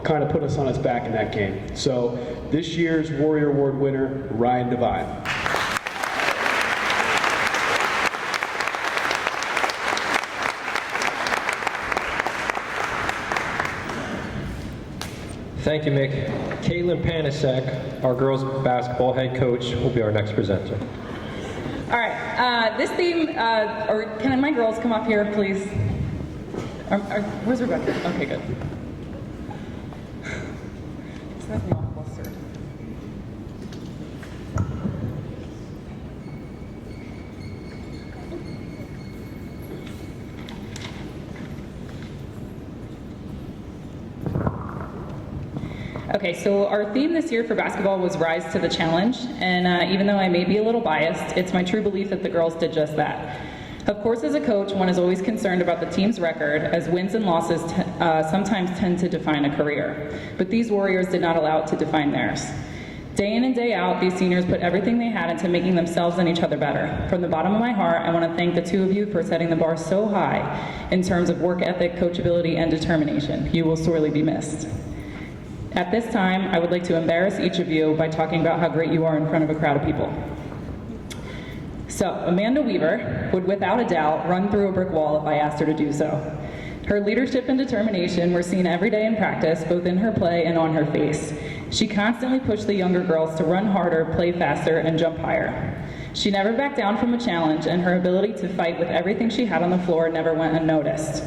Kind of put us on his back in that game. So this year's Warrior Award winner, Ryan Devine. Thank you, Mick. Caitlin Panasek, our girls basketball head coach, will be our next presenter. All right, this theme, or can my girls come up here, please? Where's Rebecca? Okay, good. That's not flustered. Okay, so our theme this year for basketball was Rise to the Challenge, and even though I may be a little biased, it's my true belief that the girls did just that. Of course, as a coach, one is always concerned about the team's record, as wins and losses sometimes tend to define a career. But these Warriors did not allow it to define theirs. Day in and day out, these seniors put everything they had into making themselves and each other better. From the bottom of my heart, I want to thank the two of you for setting the bar so high in terms of work ethic, coachability, and determination. You will sorely be missed. At this time, I would like to embarrass each of you by talking about how great you are in front of a crowd of people. So, Amanda Weaver would without a doubt run through a brick wall if I asked her to do so. Her leadership and determination were seen every day in practice, both in her play and on her face. She constantly pushed the younger girls to run harder, play faster, and jump higher. She never backed down from a challenge, and her ability to fight with everything she had on the floor never went unnoticed.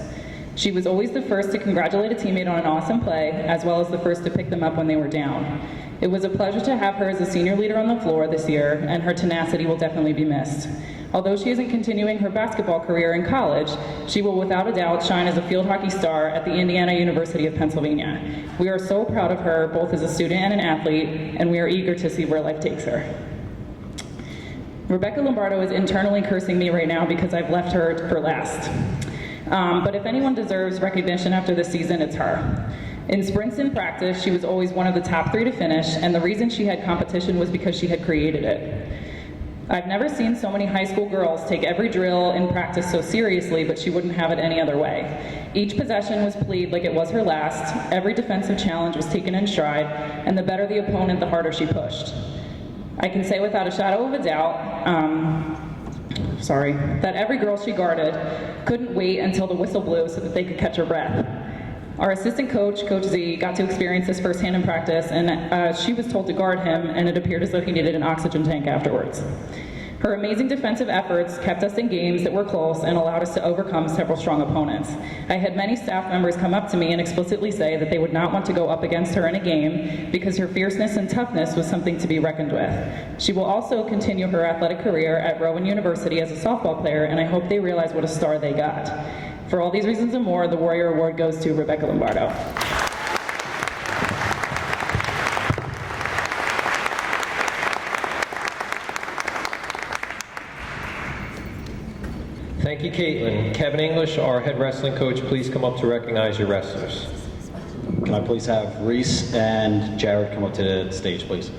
She was always the first to congratulate a teammate on an awesome play, as well as the first to pick them up when they were down. It was a pleasure to have her as a senior leader on the floor this year, and her tenacity will definitely be missed. Although she isn't continuing her basketball career in college, she will without a doubt shine as a field hockey star at the Indiana University of Pennsylvania. We are so proud of her, both as a student and an athlete, and we are eager to see where life takes her. Rebecca Lombardo is internally cursing me right now because I've left her for last. But if anyone deserves recognition after this season, it's her. In sprints in practice, she was always one of the top 3 to finish, and the reason she had competition was because she had created it. I've never seen so many high school girls take every drill in practice so seriously, but she wouldn't have it any other way. Each possession was played like it was her last, every defensive challenge was taken in stride, and the better the opponent, the harder she pushed. I can say without a shadow of a doubt, that every girl she guarded couldn't wait until the whistle blew so that they could catch her breath. Our assistant coach, Coach Z, got to experience this firsthand in practice, and she was told to guard him, and it appeared as though he needed an oxygen tank afterwards. Her amazing defensive efforts kept us in games that were close and allowed us to overcome several strong opponents. I had many staff members come up to me and explicitly say that they would not want to go up against her in a game because her fierceness and toughness was something to be reckoned with. She will also continue her athletic career at Rowan University as a softball player, and I hope they realize what a star they got. For all these reasons and more, the Warrior Award goes to Rebecca Lombardo. Thank you, Caitlin. Kevin English, our head wrestling coach, please come up to recognize your wrestlers. Can I please have Reese and Jared come up to the stage, please?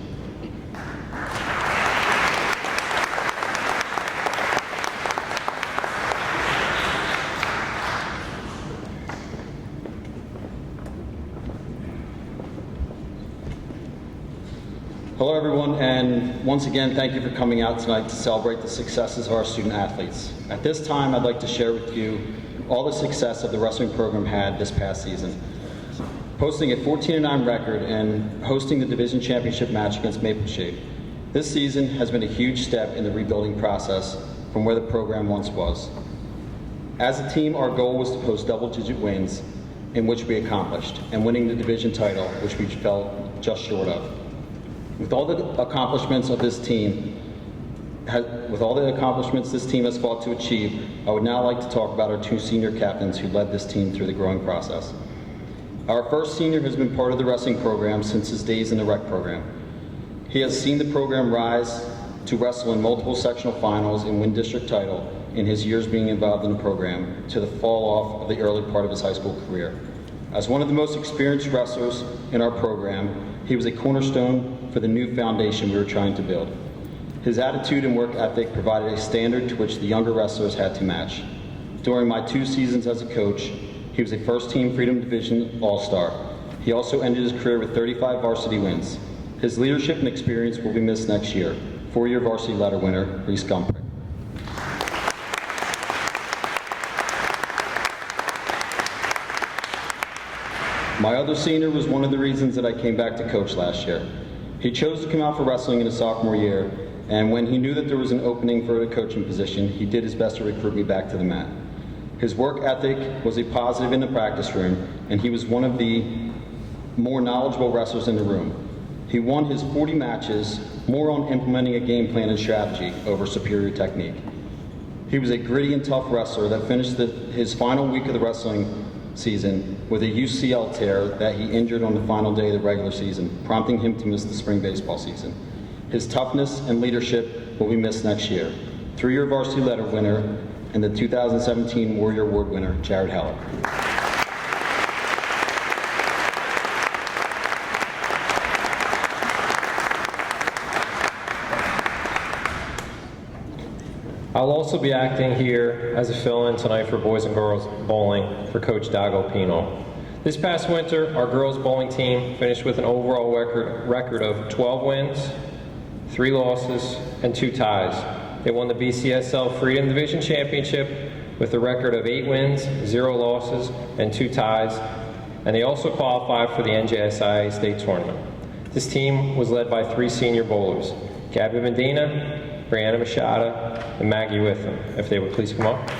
Hello everyone, and once again, thank you for coming out tonight to celebrate the successes of our student athletes. At this time, I'd like to share with you all the success of the wrestling program had this past season. Posting a 14-9 record and hosting the division championship match against Maple Shade. This season has been a huge step in the rebuilding process from where the program once was. As a team, our goal was to post double-digit wins, in which we accomplished, and winning the division title, which we fell just short of. With all the accomplishments this team has fought to achieve, I would now like to talk about our 2 senior captains who led this team through the growing process. Our first senior has been part of the wrestling program since his days in the rec program. He has seen the program rise to wrestle in multiple sectional finals and win district title in his years being involved in the program, to the fall off of the early part of his high school career. As one of the most experienced wrestlers in our program, he was a cornerstone for the new foundation we were trying to build. His attitude and work ethic provided a standard to which the younger wrestlers had to match. During my 2 seasons as a coach, he was a first-team Freedom Division All-Star. He also ended his career with 35 varsity wins. His leadership and experience will be missed next year. 4-year varsity ladder winner, Reese Gumprick. My other senior was one of the reasons that I came back to coach last year. He chose to come out for wrestling in his sophomore year, and when he knew that there was an opening for a coaching position, he did his best to recruit me back to the mat. His work ethic was a positive in the practice room, and he was one of the more knowledgeable wrestlers in the room. He won his 40 matches more on implementing a game plan and strategy over superior technique. He was a gritty and tough wrestler that finished his final week of the wrestling season with a UCL tear that he injured on the final day of the regular season, prompting him to miss the spring baseball season. His toughness and leadership will be missed next year. 3-year varsity letter winner and the 2017 Warrior Award winner, Jared Heller. I'll also be acting here as a fill-in tonight for boys and girls bowling for Coach Dago Pino. This past winter, our girls bowling team finished with an overall record of 12 wins, 3 losses, and 2 ties. They won the BCSL Freedom Division Championship with a record of 8 wins, 0 losses, and 2 ties, and they also qualified for the NJSIA State Tournament. This team was led by 3 senior bowlers, Gabby Medina, Brianna Machada, and Maggie Witham. If they would please come up.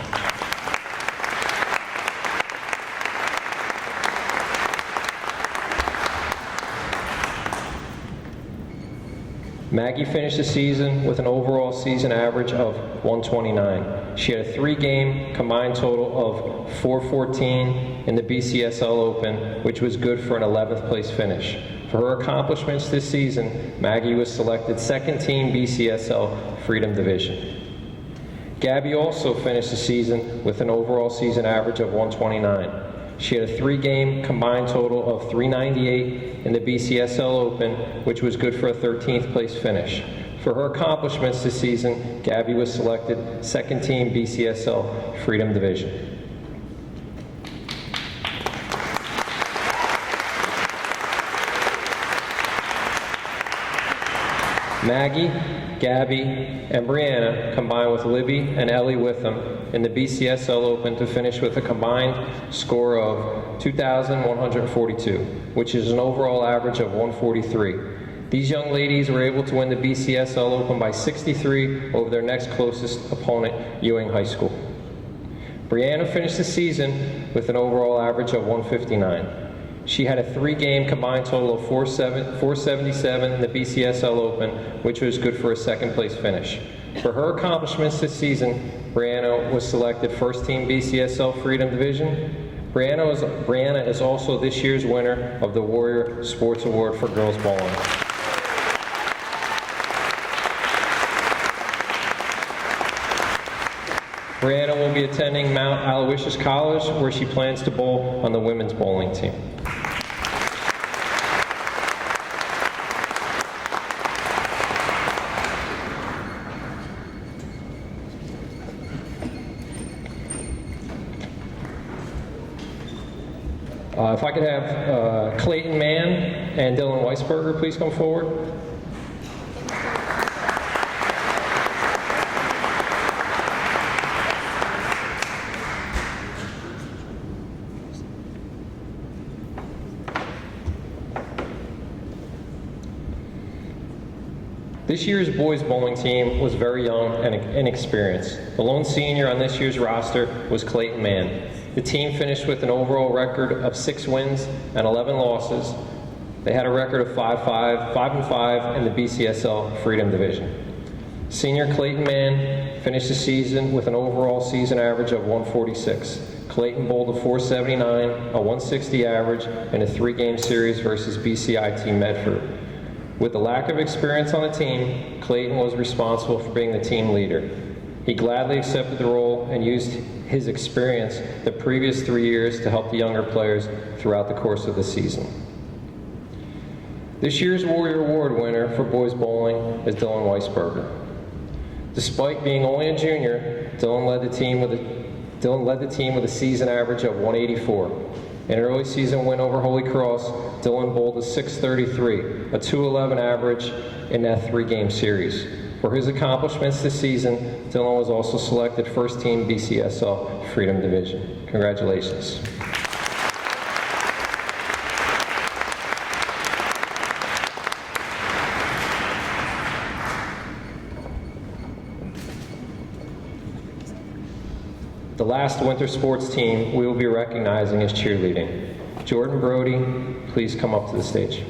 Maggie finished the season with an overall season average of 129. She had a 3-game combined total of 414 in the BCSL Open, which was good for an 11th place finish. For her accomplishments this season, Maggie was selected 2nd team BCSL Freedom Division. Gabby also finished the season with an overall season average of 129. She had a 3-game combined total of 398 in the BCSL Open, which was good for a 13th place finish. For her accomplishments this season, Gabby was selected 2nd team BCSL Freedom Division. Maggie, Gabby, and Brianna combined with Libby and Ellie Witham in the BCSL Open to finish with a combined score of 2,142, which is an overall average of 143. These young ladies were able to win the BCSL Open by 63 over their next closest opponent, Ewing High School. Brianna finished the season with an overall average of 159. She had a 3-game combined total of 477 in the BCSL Open, which was good for a 2nd place finish. For her accomplishments this season, Brianna was selected 1st team BCSL Freedom Division. Brianna is also this year's winner of the Warrior Sports Award for girls bowling. Brianna will be attending Mount Aloysius College, where she plans to bowl on the women's bowling team. If I could have Clayton Mann and Dylan Weisberger please come forward. This year's boys bowling team was very young and inexperienced. The lone senior on this year's roster was Clayton Mann. The team finished with an overall record of 6 wins and 11 losses. They had a record of 5-5 in the BCSL Freedom Division. Senior Clayton Mann finished the season with an overall season average of 146. Clayton bowled a 479, a 160 average, in a 3-game series versus BCIT Medford. With the lack of experience on the team, Clayton was responsible for being the team leader. He gladly accepted the role and used his experience the previous 3 years to help the younger players throughout the course of the season. This year's Warrior Award winner for boys bowling is Dylan Weisberger. Despite being only a junior, Dylan led the team with a season average of 184. In an early season win over Holy Cross, Dylan bowled a 633, a 211 average in that 3-game series. For his accomplishments this season, Dylan was also selected 1st team BCSL Freedom Division. Congratulations. The last winter sports team we will be recognizing is cheerleading. Jordan Brody, please come up to the stage.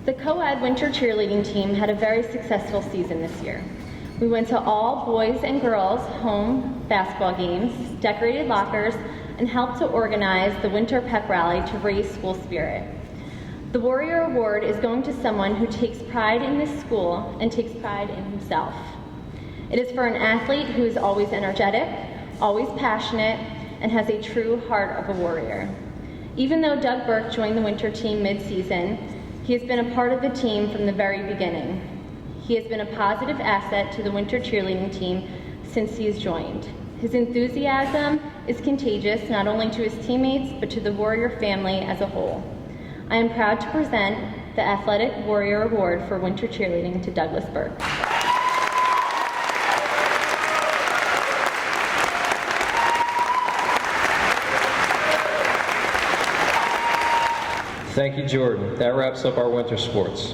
The co-ed winter cheerleading team had a very successful season this year. We went to all boys and girls home basketball games, decorated lockers, and helped to organize the Winter Pep Rally to raise school spirit. The Warrior Award is going to someone who takes pride in this school and takes pride in himself. It is for an athlete who is always energetic, always passionate, and has a true heart of a warrior. Even though Doug Burke joined the winter team mid-season, he has been a part of the team from the very beginning. He has been a positive asset to the winter cheerleading team since he has joined. His enthusiasm is contagious not only to his teammates, but to the Warrior family as a whole. I am proud to present the Athletic Warrior Award for winter cheerleading to Douglas Burke. Thank you, Jordan. That wraps up our winter sports.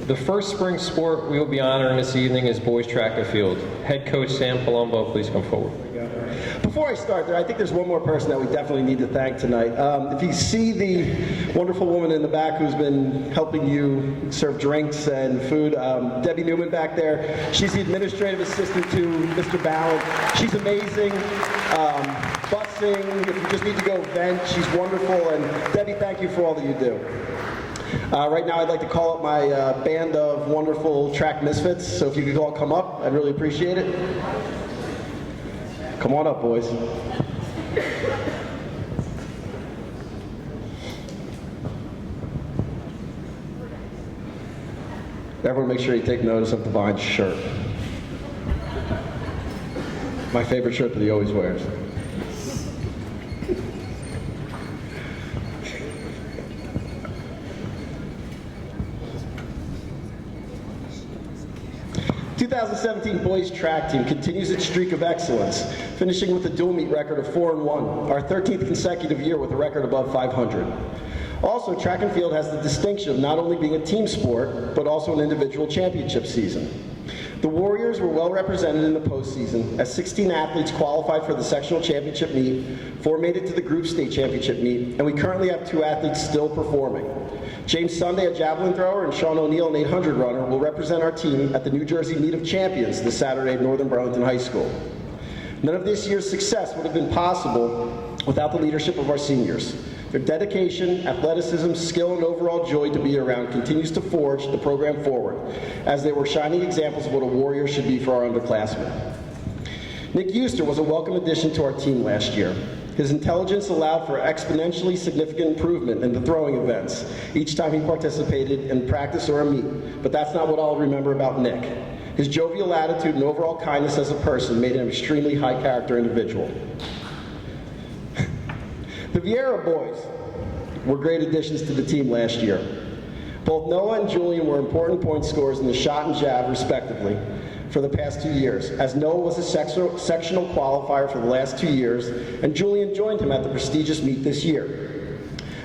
The first spring sport we will be honoring this evening is boys track and field. Head coach Sam Palumbo, please come forward. Before I start, I think there's one more person that we definitely need to thank tonight. If you see the wonderful woman in the back who's been helping you serve drinks and food, Debbie Newman back there, she's the administrative assistant to Mr. Ballard. She's amazing. Busing, if you just need to go vent, she's wonderful. And Debbie, thank you for all that you do. Right now I'd like to call up my band of wonderful track misfits, so if you could all come up, I'd really appreciate it. Come on up, boys. Everyone make sure you take notice of Divine's shirt. My favorite shirt that he always wears. The 2017 boys track team continues its streak of excellence, finishing with a dual meet record of 4-1, our 13th consecutive year with a record above 500. Also, track and field has the distinction of not only being a team sport, but also an individual championship season. The Warriors were well represented in the postseason, as 16 athletes qualified for the sectional championship meet, 4 made it to the group state championship meet, and we currently have 2 athletes still performing. James Sunday, a javelin thrower, and Sean O'Neill, an 800 runner, will represent our team at the New Jersey Meet of Champions this Saturday at Northern Burlington High School. None of this year's success would have been possible without the leadership of our seniors. Their dedication, athleticism, skill, and overall joy to be around continues to forge the program forward, as they were shining examples of what a warrior should be for our underclassmen. Nick Euster was a welcome addition to our team last year. His intelligence allowed for exponentially significant improvement in the throwing events each time he participated in practice or a meet, but that's not what I'll remember about Nick. His jovial attitude and overall kindness as a person made him an extremely high-character individual. The Vieira boys were great additions to the team last year. Both Noah and Julian were important point scorers in the shot and jab, respectively, for the past 2 years, as Noah was a sectional qualifier for the last 2 years, and Julian joined him at the prestigious meet this year.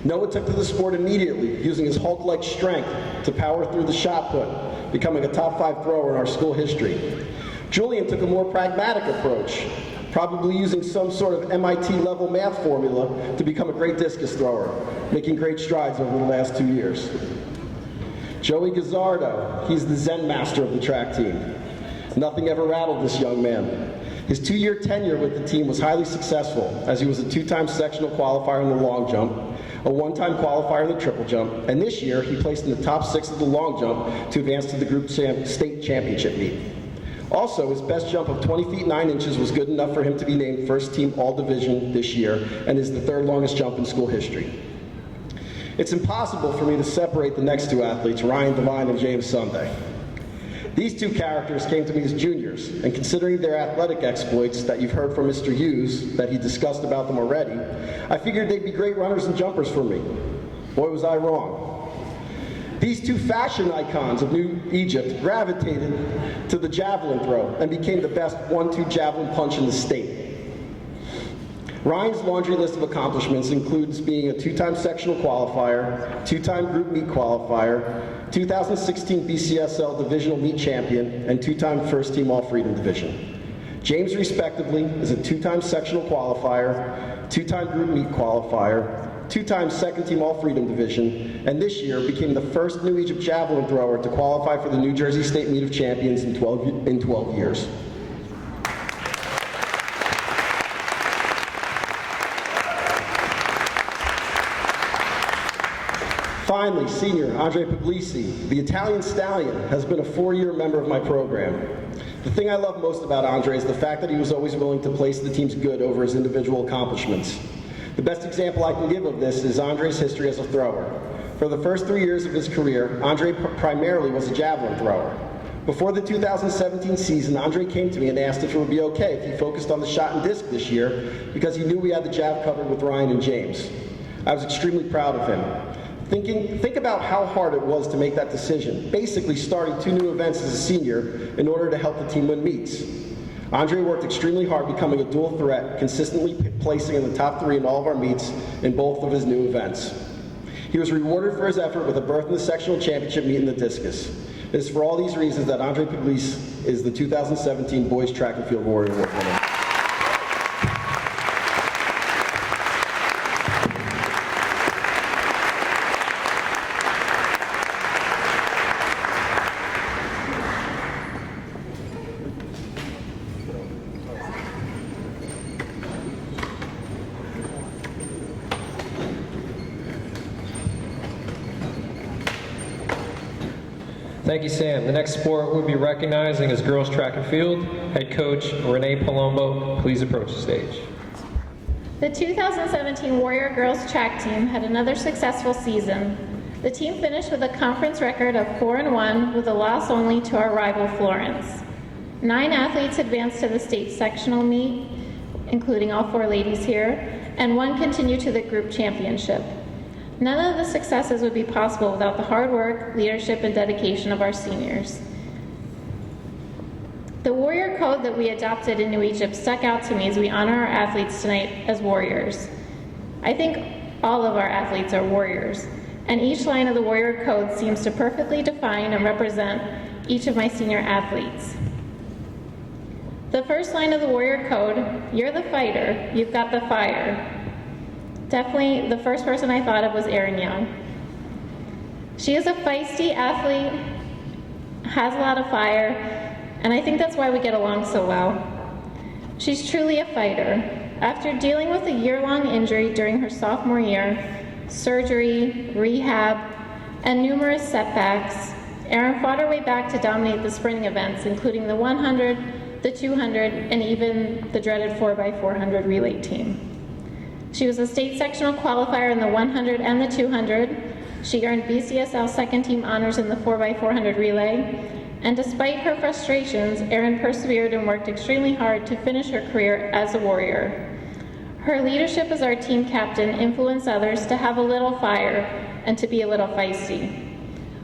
Noah took to the sport immediately, using his Hulk-like strength to power through the shot put, becoming a top 5 thrower in our school history. Julian took a more pragmatic approach, probably using some sort of MIT-level math formula to become a great discus thrower, making great strides over the last 2 years. Joey Gazzardo, he's the Zen master of the track team. Nothing ever rattled this young man. His 2-year tenure with the team was highly successful, as he was a 2-time sectional qualifier in the long jump, a 1-time qualifier in the triple jump, and this year he placed in the top 6 of the long jump to advance to the group state championship meet. Also, his best jump of 20 feet 9 inches was good enough for him to be named first team all-division this year, and is the 3rd longest jump in school history. It's impossible for me to separate the next 2 athletes, Ryan Devine and James Sunday. These 2 characters came to me as juniors, and considering their athletic exploits that you've heard from Mr. Hughes, that he discussed about them already, I figured they'd be great runners and jumpers for me. Boy, was I wrong. These 2 fashion icons of New Egypt gravitated to the javelin throw and became the best 1-2 javelin punch in the state. Ryan's laundry list of accomplishments includes being a 2-time sectional qualifier, 2-time group meet qualifier, 2016 BCSL divisional meet champion, and 2-time first team all-freedom division. James, respectively, is a 2-time sectional qualifier, 2-time group meet qualifier, 2-time second team all-freedom division, and this year became the first New Egypt javelin thrower to qualify for the New Jersey State Meet of Champions in 12 years. finally, senior Andre Puglisi, the Italian stallion, has been a 4-year member of my program. The thing I love most about Andre is the fact that he was always willing to place the team's good over his individual accomplishments. The best example I can give of this is Andre's history as a thrower. For the first 3 years of his career, Andre primarily was a javelin thrower. Before the 2017 season, Andre came to me and asked if it would be okay if he focused on the shot and disc this year because he knew we had the jav covered with Ryan and James. I was extremely proud of him. Think about how hard it was to make that decision, basically starting 2 new events as a senior in order to help the team win meets. Andre worked extremely hard, becoming a dual threat, consistently placing in the top 3 in all of our meets in both of his new events. He was rewarded for his effort with a berth in the sectional championship meet in the discus. It is for all these reasons that Andre Puglisi is the 2017 Boys Track and Field Warrior Award winner. Thank you, Sam. The next sport we'll be recognizing is girls track and field. Head coach Renee Palombo, please approach the stage. The 2017 Warrior Girls Track Team had another successful season. The team finished with a conference record of 4-1 with a loss only to our rival Florence. 9 athletes advanced to the state sectional meet, including all 4 ladies here, and 1 continued to the group championship. None of the successes would be possible without the hard work, leadership, and dedication of our seniors. The warrior code that we adopted in New Egypt stuck out to me as we honor our athletes tonight as warriors. I think all of our athletes are warriors, and each line of the warrior code seems to perfectly define and represent each of my senior athletes. The first line of the warrior code, you're the fighter, you've got the fire. Definitely the first person I thought of was Erin Young. She is a feisty athlete, has a lot of fire, and I think that's why we get along so well. She's truly a fighter. After dealing with a year-long injury during her sophomore year, surgery, rehab, and numerous setbacks, Erin fought her way back to dominate the sprinting events, including the 100, the 200, and even the dreaded 4x400 relay team. She was a state sectional qualifier in the 100 and the 200. She earned BCSL second team honors in the 4x400 relay. And despite her frustrations, Erin persevered and worked extremely hard to finish her career as a warrior. Her leadership as our team captain influenced others to have a little fire and to be a little feisty.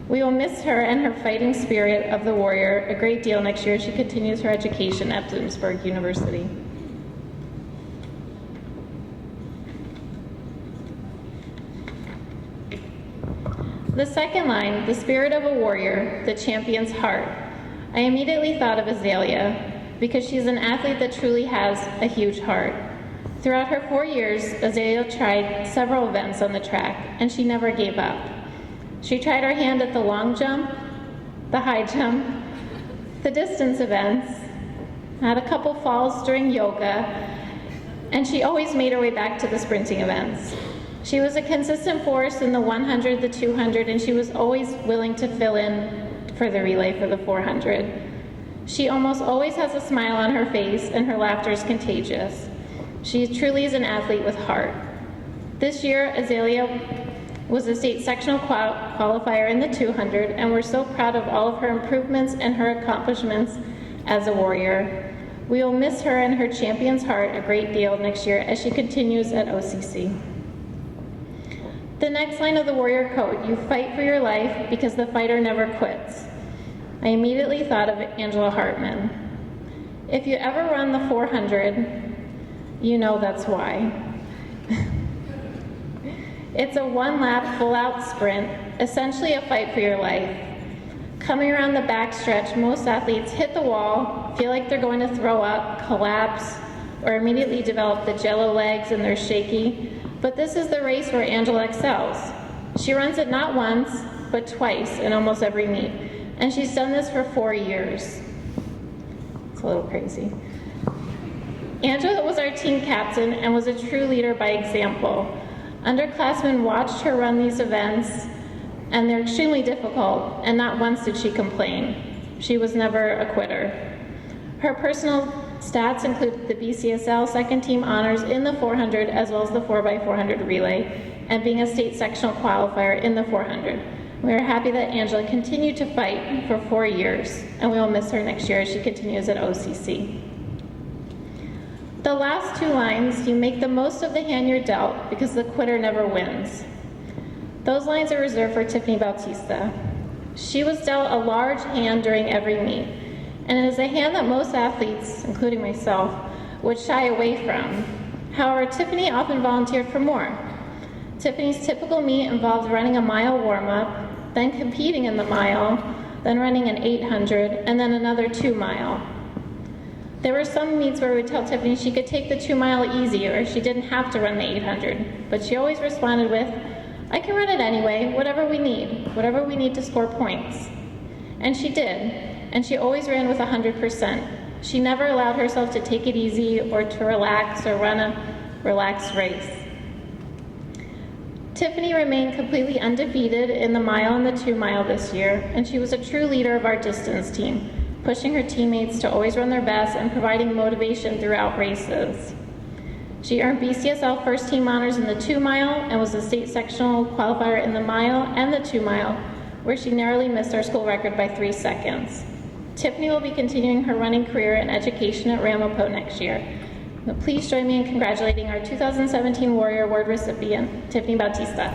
We will miss her and her fighting spirit of the warrior a great deal next year as she continues her education at Bloomsburg University. The second line, the spirit of a warrior, the champion's heart. I immediately thought of Azalea because she's an athlete that truly has a huge heart. Throughout her 4 years, Azalea tried several events on the track, and she never gave up. She tried her hand at the long jump, the high jump, the distance events, had a couple falls during yoga, and she always made her way back to the sprinting events. She was a consistent force in the 100, the 200, and she was always willing to fill in for the relay for the 400. She almost always has a smile on her face, and her laughter is contagious. She truly is an athlete with heart. This year, Azalea was a state sectional qualifier in the 200, and we're so proud of all of her improvements and her accomplishments as a warrior. We will miss her and her champion's heart a great deal next year as she continues at OCC. The next line of the warrior code, you fight for your life because the fighter never quits. I immediately thought of Angela Hartman. If you ever run the 400, you know that's why. It's a one-lap, full-out sprint, essentially a fight for your life. Coming around the backstretch, most athletes hit the wall, feel like they're going to throw up, collapse, or immediately develop the jello legs and they're shaky. But this is the race where Angela excels. She runs it not once, but twice in almost every meet. And she's done this for 4 years. It's a little crazy. Angela was our team captain and was a true leader by example. Underclassmen watched her run these events, and they're extremely difficult, and not once did she complain. She was never a quitter. Her personal stats include the BCSL second team honors in the 400 as well as the 4x400 relay, and being a state sectional qualifier in the 400. We are happy that Angela continued to fight for 4 years, and we will miss her next year as she continues at OCC. The last 2 lines, you make the most of the hand you're dealt because the quitter never wins. Those lines are reserved for Tiffany Bautista. She was dealt a large hand during every meet, and it is a hand that most athletes, including myself, would shy away from. However, Tiffany often volunteered for more. Tiffany's typical meet involved running a mile warm-up, then competing in the mile, then running an 800, and then another 2 mile. There were some meets where we would tell Tiffany she could take the 2 mile easy or she didn't have to run the 800, but she always responded with, "I can run it anyway, whatever we need to score points." And she did, and she always ran with 100%. She never allowed herself to take it easy or to relax or run a relaxed race. Tiffany remained completely undefeated in the mile and the 2 mile this year, and she was a true leader of our distance team, pushing her teammates to always run their best and providing motivation throughout races. She earned BCSL first team honors in the 2 mile and was a state sectional qualifier in the mile and the 2 mile, where she narrowly missed our school record by 3 seconds. Tiffany will be continuing her running career in education at Ramapo next year. Now, please join me in congratulating our 2017 Warrior Award recipient, Tiffany Bautista.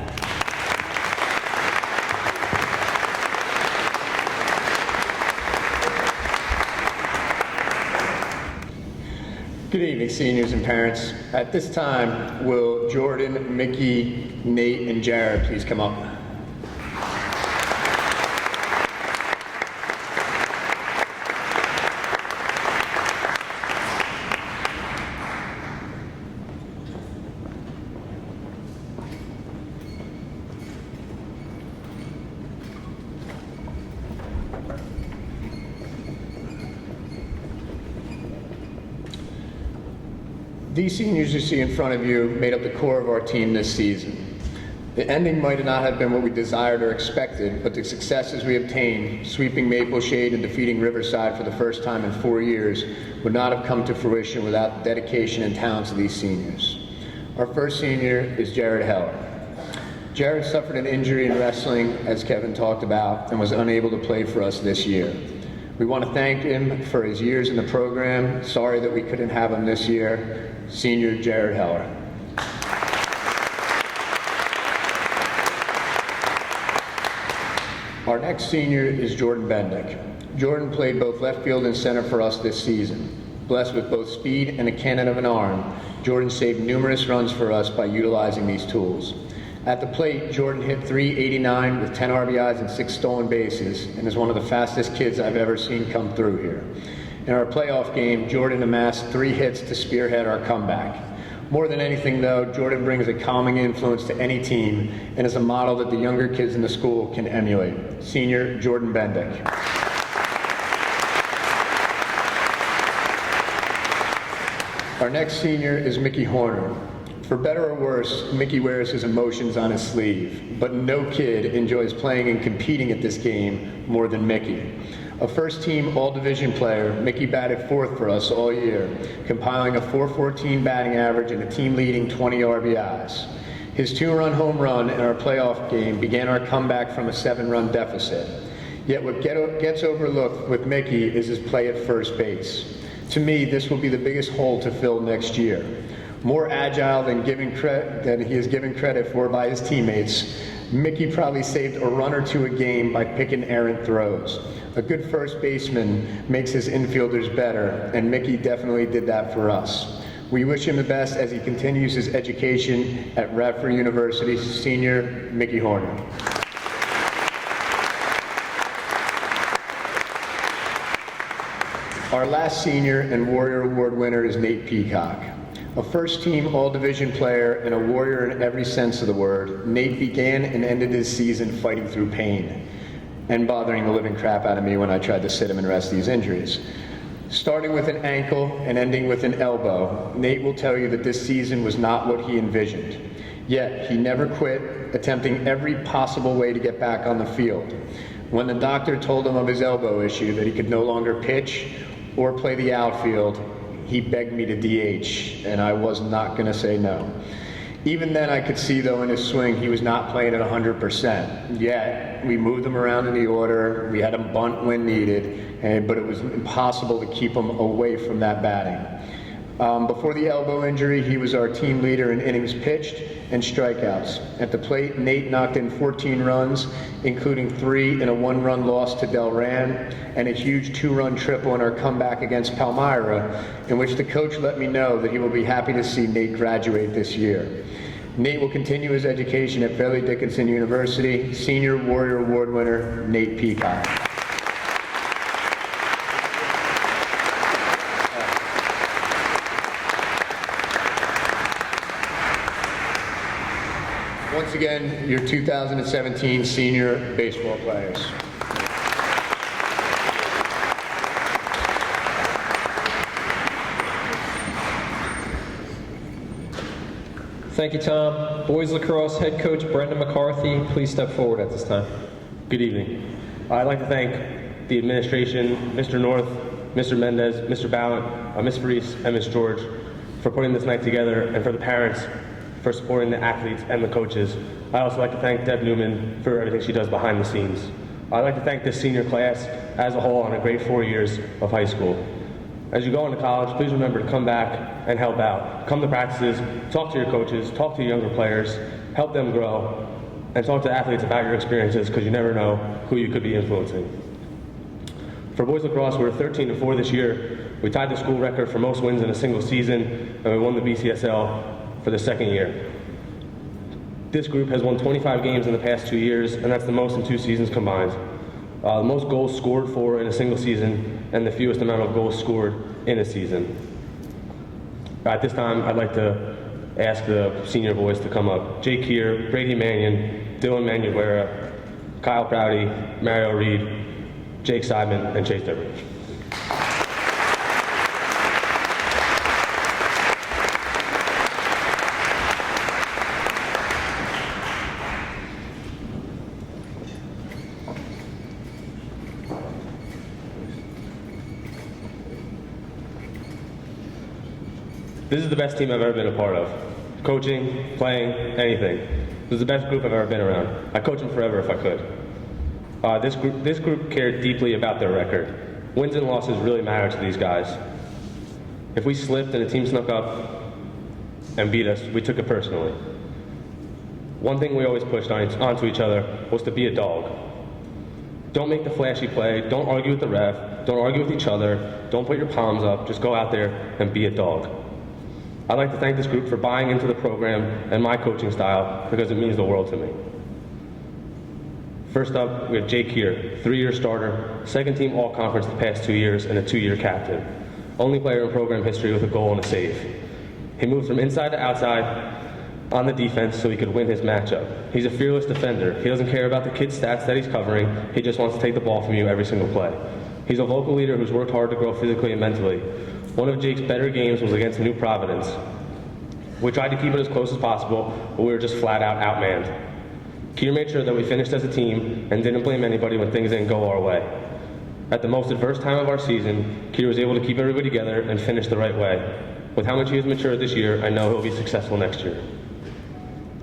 Good evening, seniors and parents. At this time, will Jordan, Mickey, Nate, and Jared please come up? These seniors you see in front of you made up the core of our team this season. The ending might not have been what we desired or expected, but the successes we obtained, sweeping Maple Shade and defeating Riverside for the first time in 4 years, would not have come to fruition without the dedication and talents of these seniors. Our first senior is Jared Heller. Jared suffered an injury in wrestling, as Kevin talked about, and was unable to play for us this year. We want to thank him for his years in the program. Sorry that we couldn't have him this year. Senior Jared Heller. Our next senior is Jordan Bendick. Jordan played both left field and center for us this season. Blessed with both speed and a cannon of an arm, Jordan saved numerous runs for us by utilizing these tools. At the plate, Jordan hit .389 with 10 RBIs and 6 stolen bases, and is one of the fastest kids I've ever seen come through here. In our playoff game, Jordan amassed 3 hits to spearhead our comeback. More than anything, though, Jordan brings a calming influence to any team and is a model that the younger kids in the school can emulate. Senior Jordan Bendick. Our next senior is Mickey Horner. For better or worse, Mickey wears his emotions on his sleeve, but no kid enjoys playing and competing at this game more than Mickey. A first-team all-division player, Mickey batted 4th for us all year, compiling a .414 batting average and a team-leading 20 RBIs. His 2-run home run in our playoff game began our comeback from a 7-run deficit. Yet what gets overlooked with Mickey is his play at first base. To me, this will be the biggest hole to fill next year. More agile than he is given credit for by his teammates, Mickey probably saved a run or 2 a game by picking errant throws. A good first baseman makes his infielders better, and Mickey definitely did that for us. We wish him the best as he continues his education at Radford University. Senior Mickey Horner. Our last senior and Warrior Award winner is Nate Peacock. A first-team all-division player and a warrior in every sense of the word, Nate began and ended his season fighting through pain and bothering the living crap out of me when I tried to sit him and rest these injuries. Starting with an ankle and ending with an elbow, Nate will tell you that this season was not what he envisioned. Yet, he never quit, attempting every possible way to get back on the field. When the doctor told him of his elbow issue, that he could no longer pitch or play the outfield, he begged me to DH, and I was not going to say no. Even then, I could see, though, in his swing, he was not playing at 100%. Yet, we moved him around in the order, we had him bunt when needed, but it was impossible to keep him away from that batting. Before the elbow injury, he was our team leader in innings pitched and strikeouts. At the plate, Nate knocked in 14 runs, including 3 in a 1-run loss to Delran, and a huge 2-run triple in our comeback against Palmyra, in which the coach let me know that he will be happy to see Nate graduate this year. Nate will continue his education at Fairleigh Dickinson University. Senior Warrior Award winner, Nate Peacock. Once again, your 2017 senior baseball players. Thank you, Tom. Boys lacrosse head coach Brendan McCarthy, please step forward at this time. Good evening. I'd like to thank the administration, Mr. North, Mr. Mendez, Mr. Ballant, Ms. Reese, and Ms. George for putting this night together, and for the parents for supporting the athletes and the coaches. I'd also like to thank Deb Newman for everything she does behind the scenes. I'd like to thank this senior class as a whole on a great 4 years of high school. As you go into college, please remember to come back and help out. Come to practices, talk to your coaches, talk to your younger players, help them grow, and talk to athletes about your experiences, because you never know who you could be influencing. For boys lacrosse, we were 13-4 this year. We tied the school record for most wins in a single season, and we won the BCSL for the second year. This group has won 25 games in the past 2 years, and that's the most in 2 seasons combined. The most goals scored for in a single season, and the fewest amount of goals scored in a season. At this time, I'd like to ask the senior boys to come up. Jake Keir, Brady Mannion, Dylan Manuera, Kyle Prouty, Mario Reed, Jake Simon, and Chase Derby. This is the best team I've ever been a part of. Coaching, playing, anything. This is the best group I've ever been around. I'd coach them forever if I could. This group cared deeply about their record. Wins and losses really matter to these guys. If we slipped and a team snuck up and beat us, we took it personally. One thing we always pushed onto each other was to be a dog. Don't make the flashy play, don't argue with the ref, don't argue with each other, don't put your palms up, just go out there and be a dog. I'd like to thank this group for buying into the program and my coaching style, because it means the world to me. First up, we have Jake Keir, 3-year starter, second team all-conference the past 2 years, and a 2-year captain. Only player in program history with a goal and a save. He moves from inside to outside on the defense so he could win his matchup. He's a fearless defender. He doesn't care about the kid's stats that he's covering. He just wants to take the ball from you every single play. He's a vocal leader who's worked hard to grow physically and mentally. One of Jake's better games was against New Providence. We tried to keep it as close as possible, but we were just flat out outmanned. Keir made sure that we finished as a team and didn't blame anybody when things didn't go our way. At the most adverse time of our season, Keir was able to keep everybody together and finish the right way. With how much he has matured this year, I know he'll be successful next year.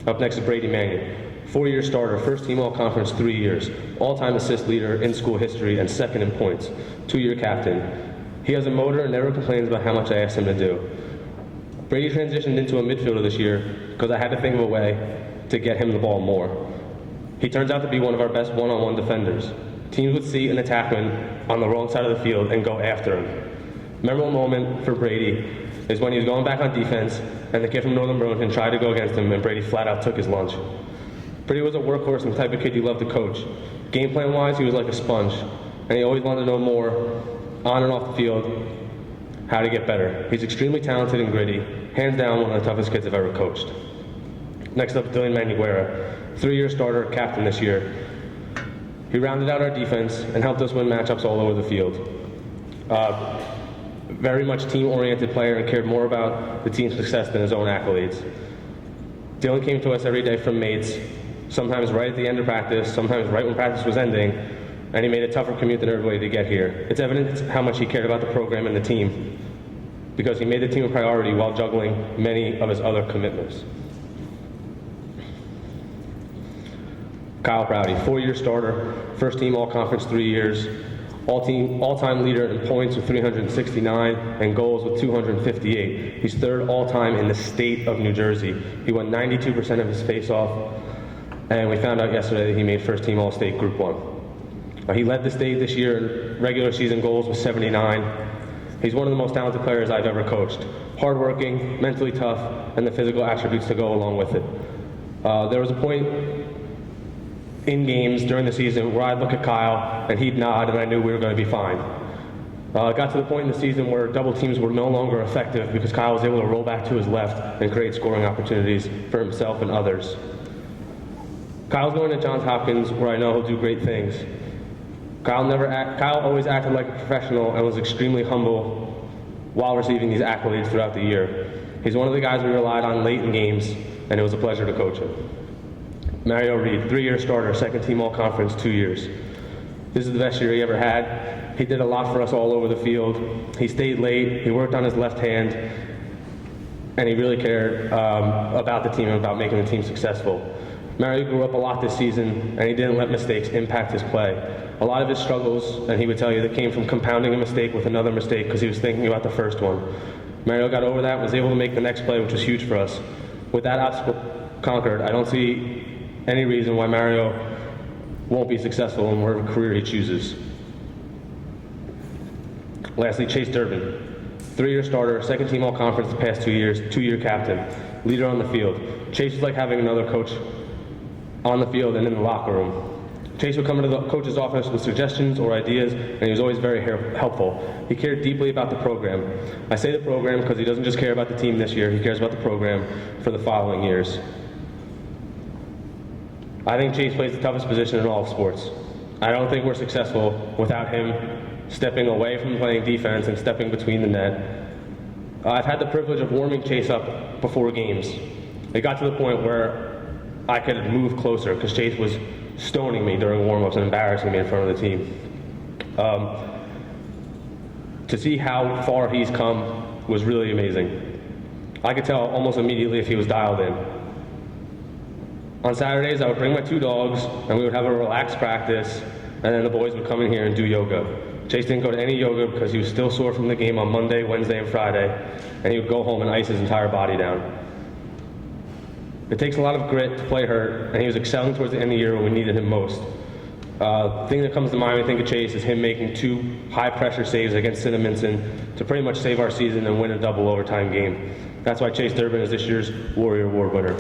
Up next is Brady Mannion, 4-year starter, first team all-conference 3 years, all-time assist leader in school history and second in points, 2-year captain. He has a motor and never complains about how much I asked him to do. Brady transitioned into a midfielder this year because I had to think of a way to get him the ball more. He turns out to be one of our best one-on-one defenders. Teams would see an attackman on the wrong side of the field and go after him. Memorable moment for Brady is when he was going back on defense and the kid from Northern Burlington tried to go against him and Brady flat out took his lunch. Brady was a workhorse and the type of kid you loved to coach. Game plan wise, he was like a sponge, and he always wanted to know more on and off the field, how to get better. He's extremely talented and gritty, hands down one of the toughest kids I've ever coached. Next up, Dylan Manuera, 3-year starter, captain this year. He rounded out our defense and helped us win matchups all over the field. Very much team-oriented player and cared more about the team's success than his own accolades. Dylan came to us every day from mates sometimes right at the end of practice, sometimes right when practice was ending, and he made a tougher commute than everybody to get here. It's evident how much he cared about the program and the team, because he made the team a priority while juggling many of his other commitments. Kyle Prouty, 4-year starter, first team all-conference 3 years, all-time leader in points with 369 and goals with 258. He's third all-time in the state of New Jersey. He won 92% of his face-off, and we found out yesterday that he made first team all-state Group 1. He led the state this year in regular season goals with 79. He's one of the most talented players I've ever coached. Hardworking, mentally tough, and the physical attributes to go along with it. There was a point in games during the season where I'd look at Kyle and he'd nod and I knew we were going to be fine. It got to the point in the season where double teams were no longer effective because Kyle was able to roll back to his left and create scoring opportunities for himself and others. Kyle's going to Johns Hopkins, where I know he'll do great things. Kyle always acted like a professional and was extremely humble while receiving these accolades throughout the year. He's one of the guys we relied on late in games, and it was a pleasure to coach him. Mario Reed, 3-year starter, second team all-conference, 2 years. This is the best year he ever had. He did a lot for us all over the field. He stayed late, he worked on his left hand, and he really cared about the team and about making the team successful. Mario grew up a lot this season, and he didn't let mistakes impact his play. A lot of his struggles, and he would tell you, that came from compounding a mistake with another mistake because he was thinking about the first one. Mario got over that and was able to make the next play, which was huge for us. With that obstacle conquered, I don't see any reason why Mario won't be successful in whatever career he chooses. Lastly, Chase Durbin, 3-year starter, second team all-conference the past 2 years, 2-year captain, leader on the field. Chase is like having another coach on the field and in the locker room. Chase would come into the coach's office with suggestions or ideas, and he was always very helpful. He cared deeply about the program. I say the program because he doesn't just care about the team this year, he cares about the program for the following years. I think Chase plays the toughest position in all of sports. I don't think we're successful without him stepping away from playing defense and stepping between the net. I've had the privilege of warming Chase up before games. It got to the point where I could move closer because Chase was stoning me during warm-ups and embarrassing me in front of the team. To see how far he's come was really amazing. I could tell almost immediately if he was dialed in. On Saturdays, I would bring my 2 dogs, and we would have a relaxed practice, and then the boys would come in here and do yoga. Chase didn't go to any yoga because he was still sore from the game on Monday, Wednesday, and Friday, and he would go home and ice his entire body down. It takes a lot of grit to play hurt, and he was excelling towards the end of the year when we needed him most. The thing that comes to mind when I think of Chase is him making 2 high-pressure saves against Cinnaminson to pretty much save our season and win a double overtime game. That's why Chase Durbin is this year's Warrior Award winner.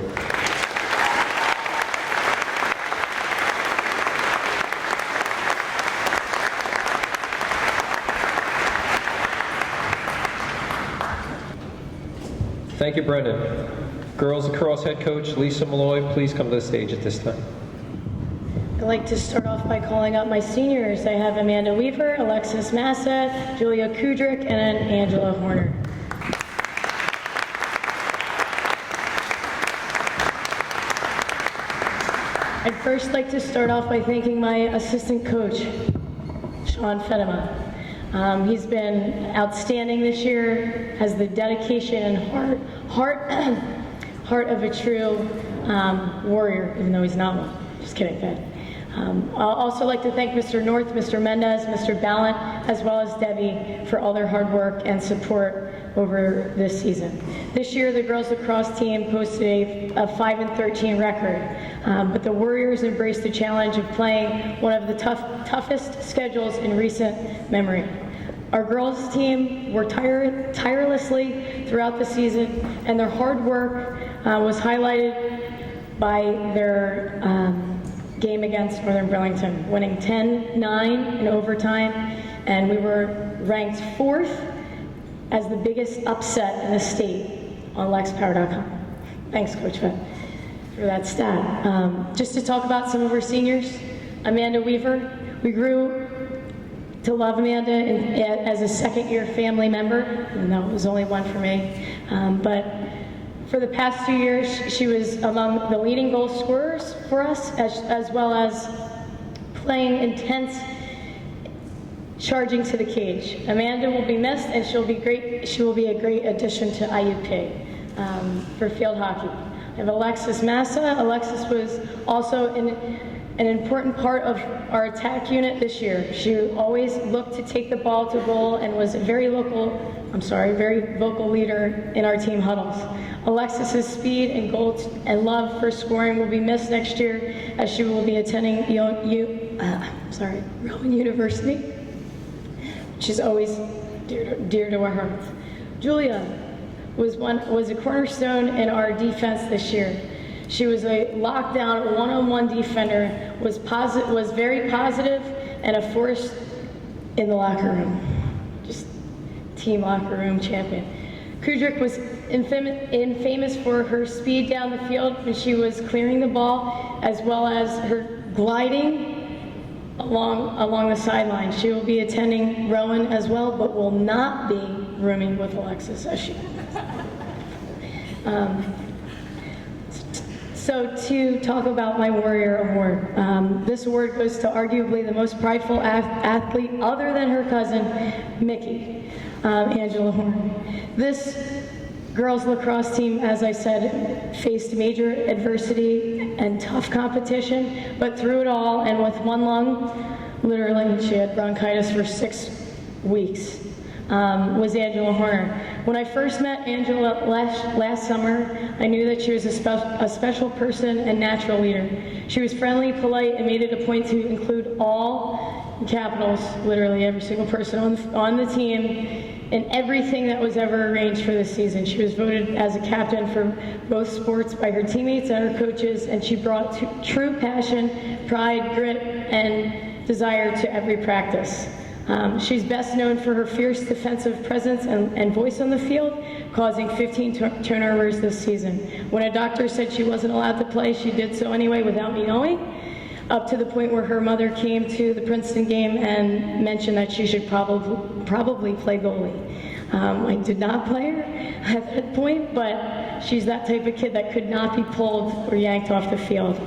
Thank you, Brendan. Girls lacrosse head coach Lisa Malloy, please come to the stage at this time. I'd like to start off by calling up my seniors. I have Amanda Weaver, Alexis Massa, Julia Kudrick, and Angela Horner. I'd first like to start off by thanking my assistant coach, Sean Fedema. He's been outstanding this year, has the dedication and heart of a true warrior, even though he's not one. Just kidding, Fed. I'll also like to thank Mr. North, Mr. Mendez, Mr. Ballant, as well as Debbie for all their hard work and support over this season. This year, the girls lacrosse team posted a 5-13 record, but the Warriors embraced the challenge of playing one of the toughest schedules in recent memory. Our girls team worked tirelessly throughout the season, and their hard work was highlighted by their game against Northern Burlington, winning 10-9 in overtime, and we were ranked 4th as the biggest upset in the state on lexpower.com. Thanks, Coach Fett, for that stat. Just to talk about some of our seniors, Amanda Weaver. We grew to love Amanda as a second-year family member, and that was only one for me. But For the past 2 years, she was among the leading goal scorers for us, as well as playing intense, charging to the cage. Amanda will be missed, and she will be a great addition to IUP for field hockey. I have Alexis Massa. Alexis was also an important part of our attack unit this year. She always looked to take the ball to goal and was a very vocal leader in our team huddles. Alexis's speed and goal and love for scoring will be missed next year, as she will be attending Rowan University, which is always dear to our hearts. Julia was a cornerstone in our defense this year. She was a lockdown one-on-one defender, was very positive, and a force in the locker room. Just team locker room champion. Kudrick was infamous for her speed down the field when she was clearing the ball, as well as her gliding along the sideline. She will be attending Rowan as well, but will not be rooming with Alexis as she So to talk about my Warrior Award, this award goes to arguably the most prideful athlete other than her cousin, Mickey, Angela Horn. This girls lacrosse team, as I said, faced major adversity and tough competition, but through it all and with one lung, literally, she had bronchitis for 6 weeks, was Angela Horner. When I first met Angela last summer, I knew that she was a special person and natural leader. She was friendly, polite, and made it a point to include all, in capitals, literally every single person on the team in everything that was ever arranged for this season. She was voted as a captain for both sports by her teammates and her coaches, and she brought true passion, pride, grit, and desire to every practice. She's best known for her fierce defensive presence and voice on the field, causing 15 turnovers this season. When a doctor said she wasn't allowed to play, she did so anyway without me knowing, up to the point where her mother came to the Princeton game and mentioned that she should probably play goalie. I did not play her at that point, but she's that type of kid that could not be pulled or yanked off the field.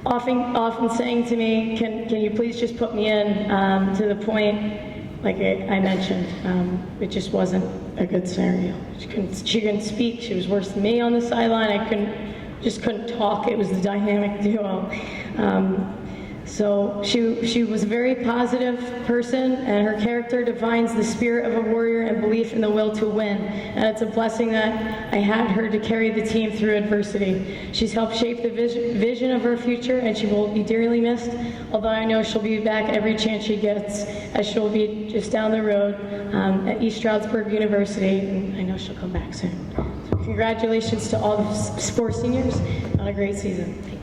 Often saying to me, can you please just put me in, to the point, like I mentioned, it just wasn't a good scenario. She couldn't speak. She was worse than me on the sideline. I couldn't talk. It was the dynamic duo. So she was a very positive person, and her character defines the spirit of a warrior and belief in the will to win. And it's a blessing that I had her to carry the team through adversity. She's helped shape the vision of her future, and she will be dearly missed, although I know she'll be back every chance she gets, as she'll be just down the road at East Stroudsburg University, and I know she'll come back soon. So congratulations to all the sports seniors on a great season. Thank you.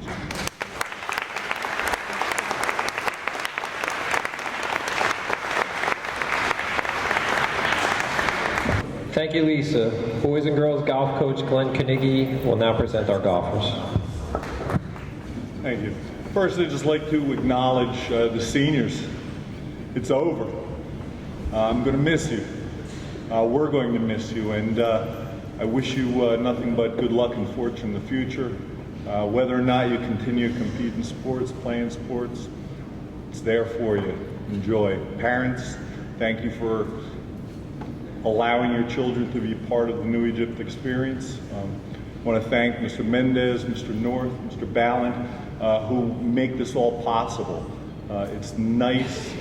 Thank you, Lisa. Boys and girls golf coach Glenn Carnegie will now present our golfers. Thank you. First, I'd just like to acknowledge the seniors. It's over. I'm going to miss you. We're going to miss you, and I wish you nothing but good luck and fortune in the future. Whether or not you continue to compete in sports, play in sports, it's there for you. Enjoy. Parents, thank you for allowing your children to be part of the New Egypt experience. I want to thank Mr. Mendez, Mr. North, Mr. Ballant, who make this all possible. It's nice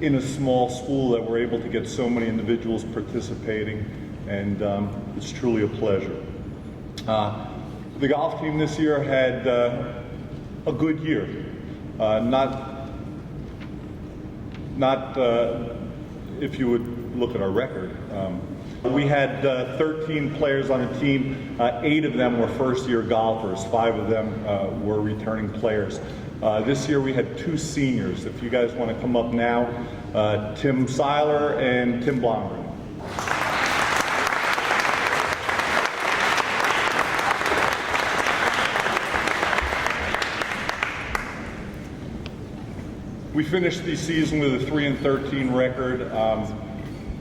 in a small school that we're able to get so many individuals participating, and it's truly a pleasure. The golf team this year had a good year. Not if you would look at our record. We had 13 players on the team. 8 of them were first-year golfers. 5 of them were returning players. This year we had 2 seniors. If you guys want to come up now, Tim Seiler and Tim Blomgren. We finished the season with a 3-13 record.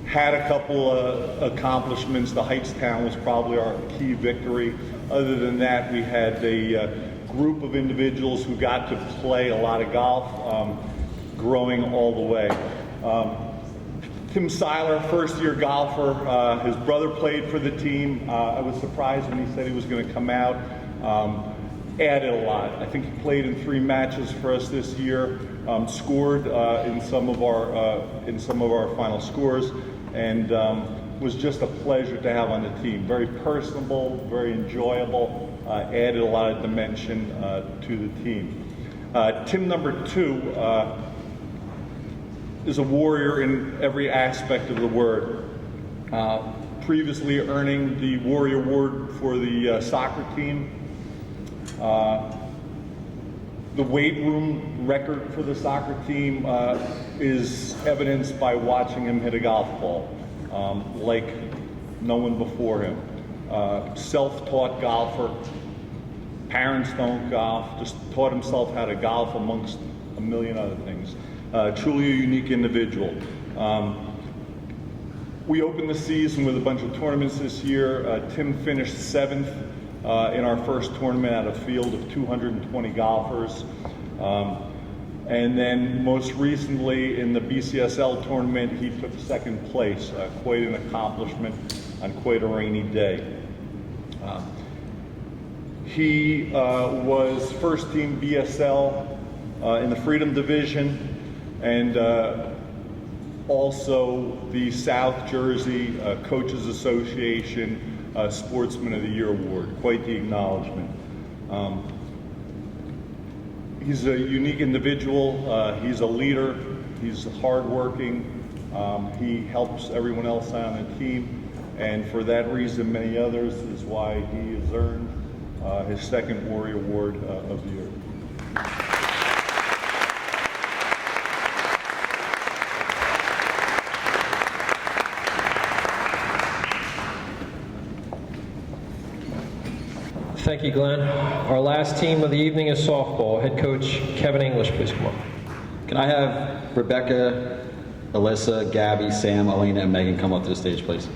had a couple accomplishments. The Heightstown was probably our key victory. Other than that, we had a group of individuals who got to play a lot of golf, growing all the way. Tim Seiler, first-year golfer. His brother played for the team. I was surprised when he said he was going to come out. Added a lot. I think he played in 3 matches for us this year. Scored in some of our final scores, and was just a pleasure to have on the team. Very personable, very enjoyable. Added a lot of dimension to the team. Tim number 2 is a warrior in every aspect of the word. Previously earning the Warrior Award for the soccer team. The weight room record for the soccer team is evidenced by watching him hit a golf ball like no one before him. Self-taught golfer. Parents don't golf. Just taught himself how to golf amongst a million other things. Truly a unique individual. We opened the season with a bunch of tournaments this year. Tim finished 7th in our first tournament out of a field of 220 golfers. And then most recently in the BCSL tournament, he took 2nd place. Quite an accomplishment on quite a rainy day. He was first team BSL in the Freedom Division, and also the South Jersey Coaches Association Sportsman of the Year Award. Quite the acknowledgement. He's a unique individual. He's a leader. He's hardworking. He helps everyone else on the team, and for that reason, many others, is why he has earned his 2nd Warrior Award of the year. Thank you, Glenn. Our last team of the evening is softball. Head coach Kevin English, please come up. Can I have Rebecca, Alyssa, Gabby, Sam, Alina, and Megan come up to the stage, please?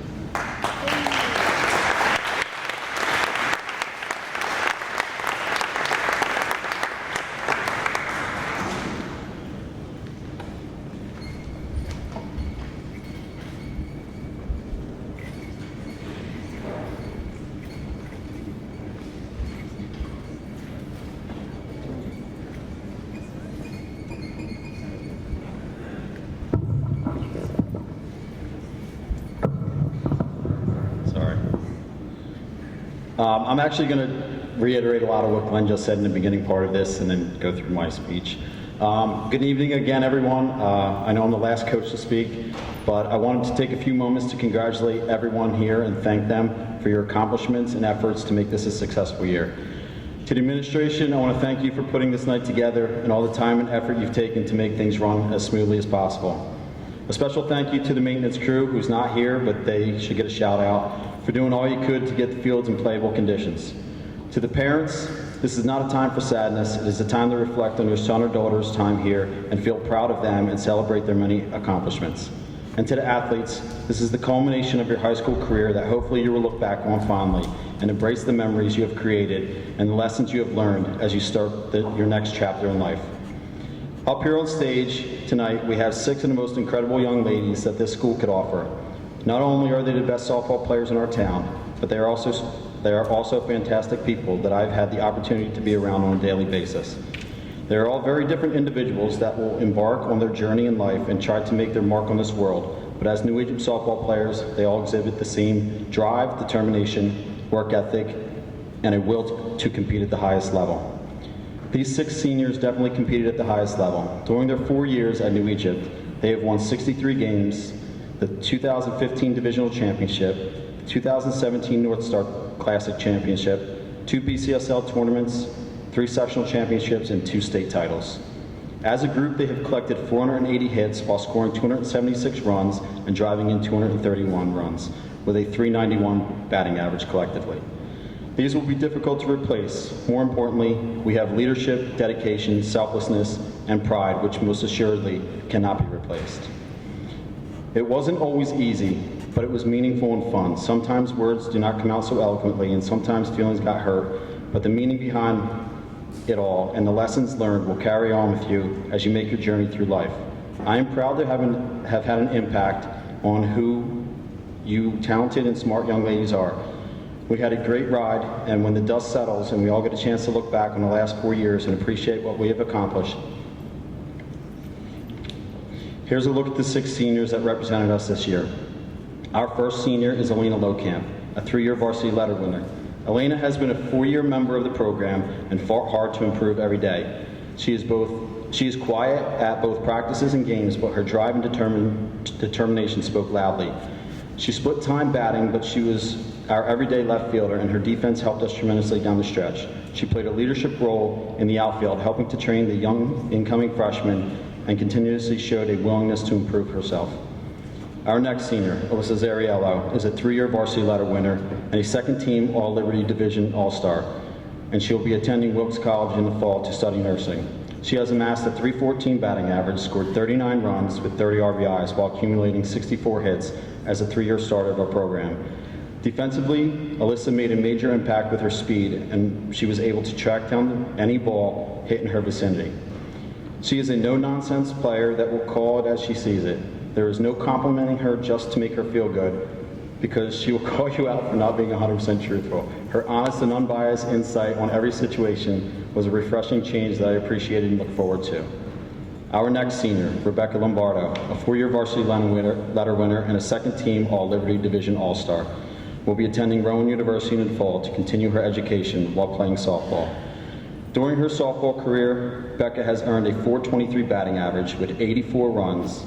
I'm actually going to reiterate a lot of what Glenn just said in the beginning part of this and then go through my speech. Good evening again, everyone. I know I'm the last coach to speak, but I wanted to take a few moments to congratulate everyone here and thank them for your accomplishments and efforts to make this a successful year. To the administration, I want to thank you for putting this night together and all the time and effort you've taken to make things run as smoothly as possible. A special thank you to the maintenance crew, who's not here, but they should get a shout out, for doing all you could to get the fields in playable conditions. To the parents, this is not a time for sadness. It is a time to reflect on your son or daughter's time here and feel proud of them and celebrate their many accomplishments. And to the athletes, this is the culmination of your high school career that hopefully you will look back on fondly and embrace the memories you have created and the lessons you have learned as you start your next chapter in life. Up here on stage tonight, we have 6 of the most incredible young ladies that this school could offer. Not only are they the best softball players in our town, but they are also fantastic people that I've had the opportunity to be around on a daily basis. They are all very different individuals that will embark on their journey in life and try to make their mark on this world. But as New Egypt softball players, they all exhibit the same drive, determination, work ethic, and a will to compete at the highest level. These 6 seniors definitely competed at the highest level. During their 4 years at New Egypt, they have won 63 games, the 2015 Divisional Championship, the 2017 North Star Classic Championship, 2 BCSL tournaments, 3 sectional championships, and 2 state titles. As a group, they have collected 480 hits while scoring 276 runs and driving in 231 runs, with a .391 batting average collectively. These will be difficult to replace. More importantly, we have leadership, dedication, selflessness, and pride, which most assuredly cannot be replaced. It wasn't always easy, but it was meaningful and fun. Sometimes words do not come out so eloquently, and sometimes feelings got hurt, but the meaning behind it all and the lessons learned will carry on with you as you make your journey through life. I am proud to have had an impact on who you talented and smart young ladies are. We had a great ride, and when the dust settles and we all get a chance to look back on the last 4 years and appreciate what we have accomplished, here's a look at the 6 seniors that represented us this year. Our first senior is Elena Lokamp, a 3-year varsity letter winner. Elena has been a 4-year member of the program and fought hard to improve every day. She is quiet at both practices and games, but her drive and determination spoke loudly. She split time batting, but she was our everyday left fielder, and her defense helped us tremendously down the stretch. She played a leadership role in the outfield, helping to train the young incoming freshmen, and continuously showed a willingness to improve herself. Our next senior, Alyssa Zariello, is a 3-year varsity letter winner and a second-team All-Liberty Division All-Star, and she'll be attending Wilkes College in the fall to study nursing. She has amassed a .314 batting average, scored 39 runs with 30 RBIs while accumulating 64 hits as a 3-year starter of our program. Defensively, Alyssa made a major impact with her speed, and she was able to track down any ball hit in her vicinity. She is a no-nonsense player that will call it as she sees it. There is no complimenting her just to make her feel good, because she will call you out for not being 100% truthful. Her honest and unbiased insight on every situation was a refreshing change that I appreciated and look forward to. Our next senior, Rebecca Lombardo, a 4-year varsity letter winner and a second-team All-Liberty Division All-Star, will be attending Rowan University in the fall to continue her education while playing softball. During her softball career, Becca has earned a .423 batting average with 84 runs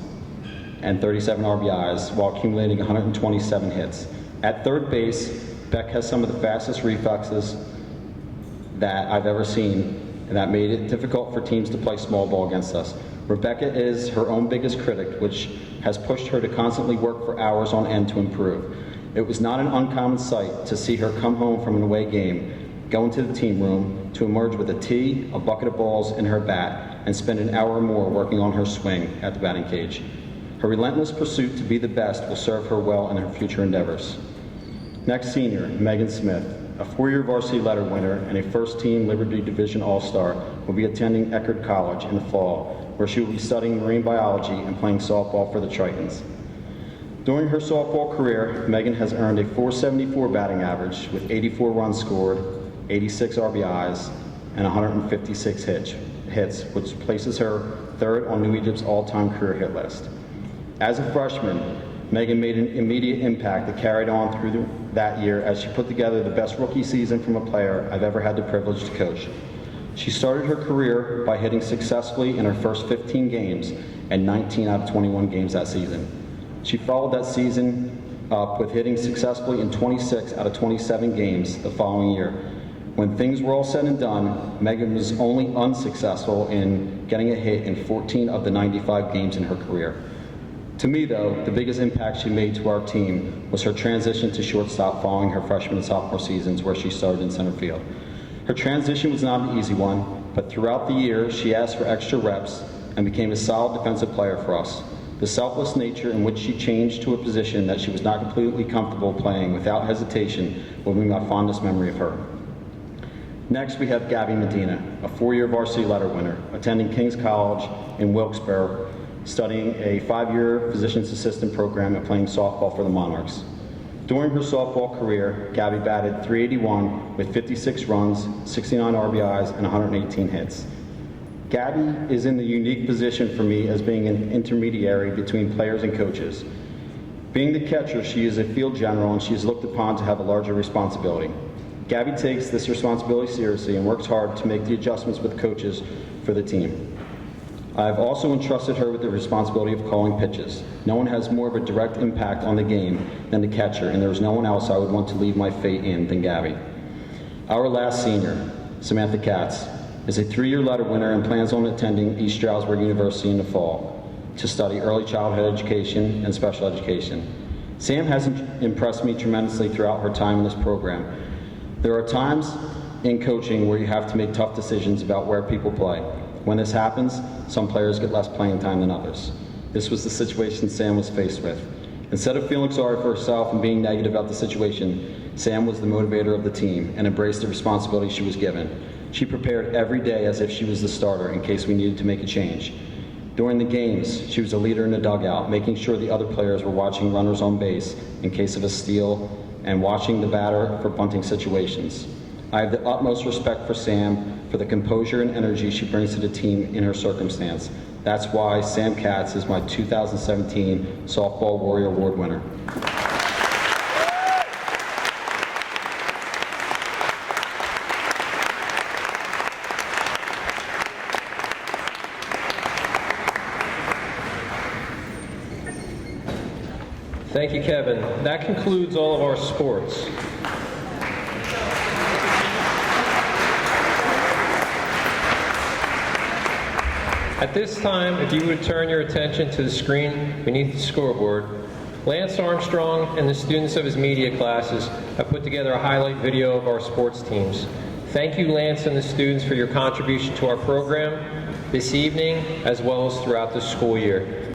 and 37 RBIs while accumulating 127 hits. At third base, Beck has some of the fastest reflexes that I've ever seen, and that made it difficult for teams to play small ball against us. Rebecca is her own biggest critic, which has pushed her to constantly work for hours on end to improve. It was not an uncommon sight to see her come home from an away game, go into the team room, to emerge with a tee, a bucket of balls, and her bat, and spend an hour or more working on her swing at the batting cage. Her relentless pursuit to be the best will serve her well in her future endeavors. Next senior, Megan Smith, a 4-year varsity letter winner and a first-team Liberty Division All-Star, will be attending Eckerd College in the fall, where she will be studying marine biology and playing softball for the Tritons. During her softball career, Megan has earned a .474 batting average with 84 runs scored, 86 RBIs, and 156 hits, which places her third on New Egypt's all-time career hit list. As a freshman, Megan made an immediate impact that carried on through that year as she put together the best rookie season from a player I've ever had the privilege to coach. She started her career by hitting successfully in her first 15 games and 19 out of 21 games that season. She followed that season up with hitting successfully in 26 out of 27 games the following year. When things were all said and done, Megan was only unsuccessful in getting a hit in 14 of the 95 games in her career. To me, though, the biggest impact she made to our team was her transition to shortstop following her freshman and sophomore seasons, where she started in center field. Her transition was not an easy one, but throughout the year, she asked for extra reps and became a solid defensive player for us. The selfless nature in which she changed to a position that she was not completely comfortable playing without hesitation will be my fondest memory of her. Next, we have Gabby Medina, a 4-year varsity letter winner, attending King's College in Wilkes-Barre, studying a 5-year physician's assistant program and playing softball for the Monarchs. During her softball career, Gabby batted .381 with 56 runs, 69 RBIs, and 118 hits. Gabby is in the unique position for me as being an intermediary between players and coaches. Being the catcher, she is a field general and she is looked upon to have a larger responsibility. Gabby takes this responsibility seriously and works hard to make the adjustments with coaches for the team. I have also entrusted her with the responsibility of calling pitches. No one has more of a direct impact on the game than the catcher, and there is no one else I would want to leave my fate in than Gabby. Our last senior, Samantha Katz, is a 3-year letter winner and plans on attending East Stroudsburg University in the fall to study early childhood education and special education. Sam has impressed me tremendously throughout her time in this program. There are times in coaching where you have to make tough decisions about where people play. When this happens, some players get less playing time than others. This was the situation Sam was faced with. Instead of feeling sorry for herself and being negative about the situation, Sam was the motivator of the team and embraced the responsibility she was given. She prepared every day as if she was the starter in case we needed to make a change. During the games, she was a leader in the dugout, making sure the other players were watching runners on base in case of a steal and watching the batter for bunting situations. I have the utmost respect for Sam for the composure and energy she brings to the team in her circumstance. That's why Sam Katz is my 2017 Softball Warrior Award winner. Thank you, Kevin. That concludes all of our sports. At this time, if you would turn your attention to the screen beneath the scoreboard, Lance Armstrong and the students of his media classes have put together a highlight video of our sports teams. Thank you, Lance and the students, for your contribution to our program this evening, as well as throughout the school year.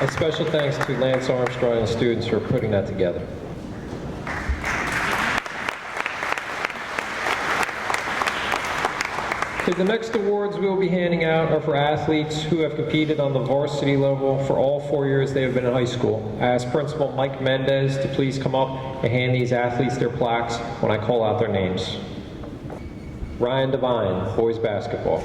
And special thanks to Lance Armstrong and the students for putting that together. Okay, the next awards we will be handing out are for athletes who have competed on the varsity level for all 4 years they have been in high school. I ask Principal Mike Mendez to please come up and hand these athletes their plaques when I call out their names. Ryan Devine, boys basketball.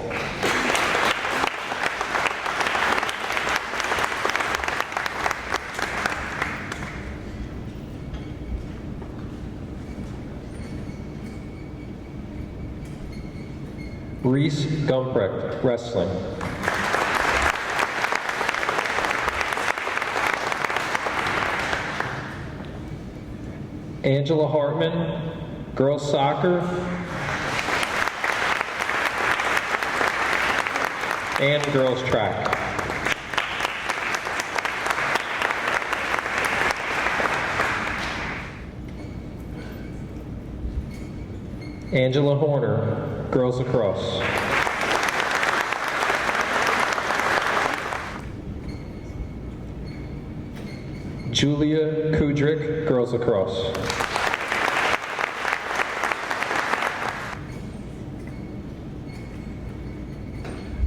Reese Gumprecht, wrestling. Angela Hartman, girls soccer. And girls track. Angela Horner, girls lacrosse. Julia Kudrick, girls lacrosse.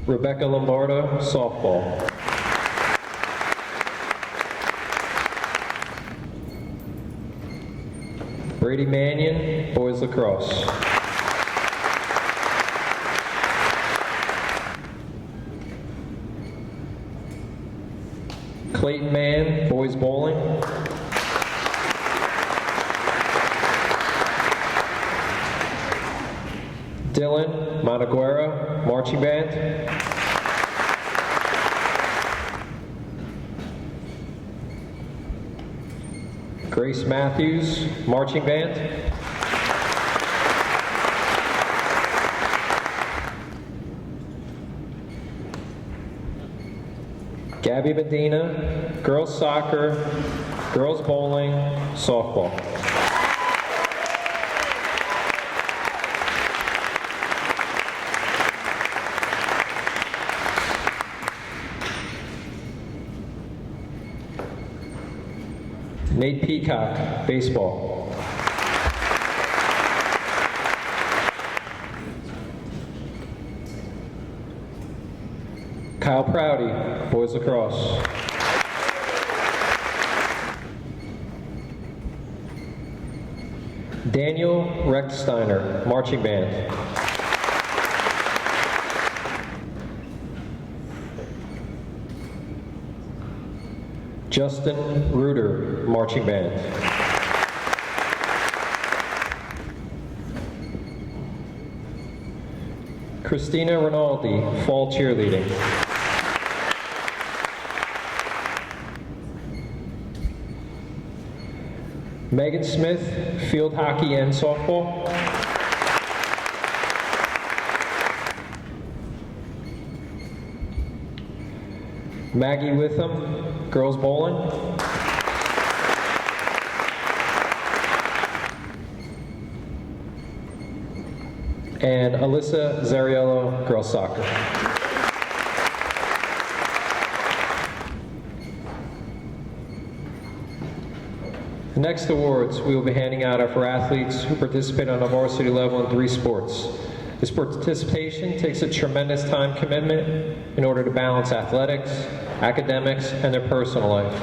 Rebecca Lombardo, softball. Brady Mannion, boys lacrosse. Clayton Mann, boys bowling. Dylan Montaguera, marching band. Grace Matthews, marching band. Gabby Medina, girls soccer, girls bowling, softball. Nate Peacock, baseball. Kyle Prouty, boys lacrosse. Daniel Rechtsteiner, marching band. Justin Reuter, marching band. Christina Rinaldi, fall cheerleading. Megan Smith, field hockey and softball. Maggie Witham, girls bowling. And Alyssa Zariello, girls soccer. The next awards we will be handing out are for athletes who participate on a varsity level in 3 sports. This participation takes a tremendous time commitment in order to balance athletics, academics, and their personal life.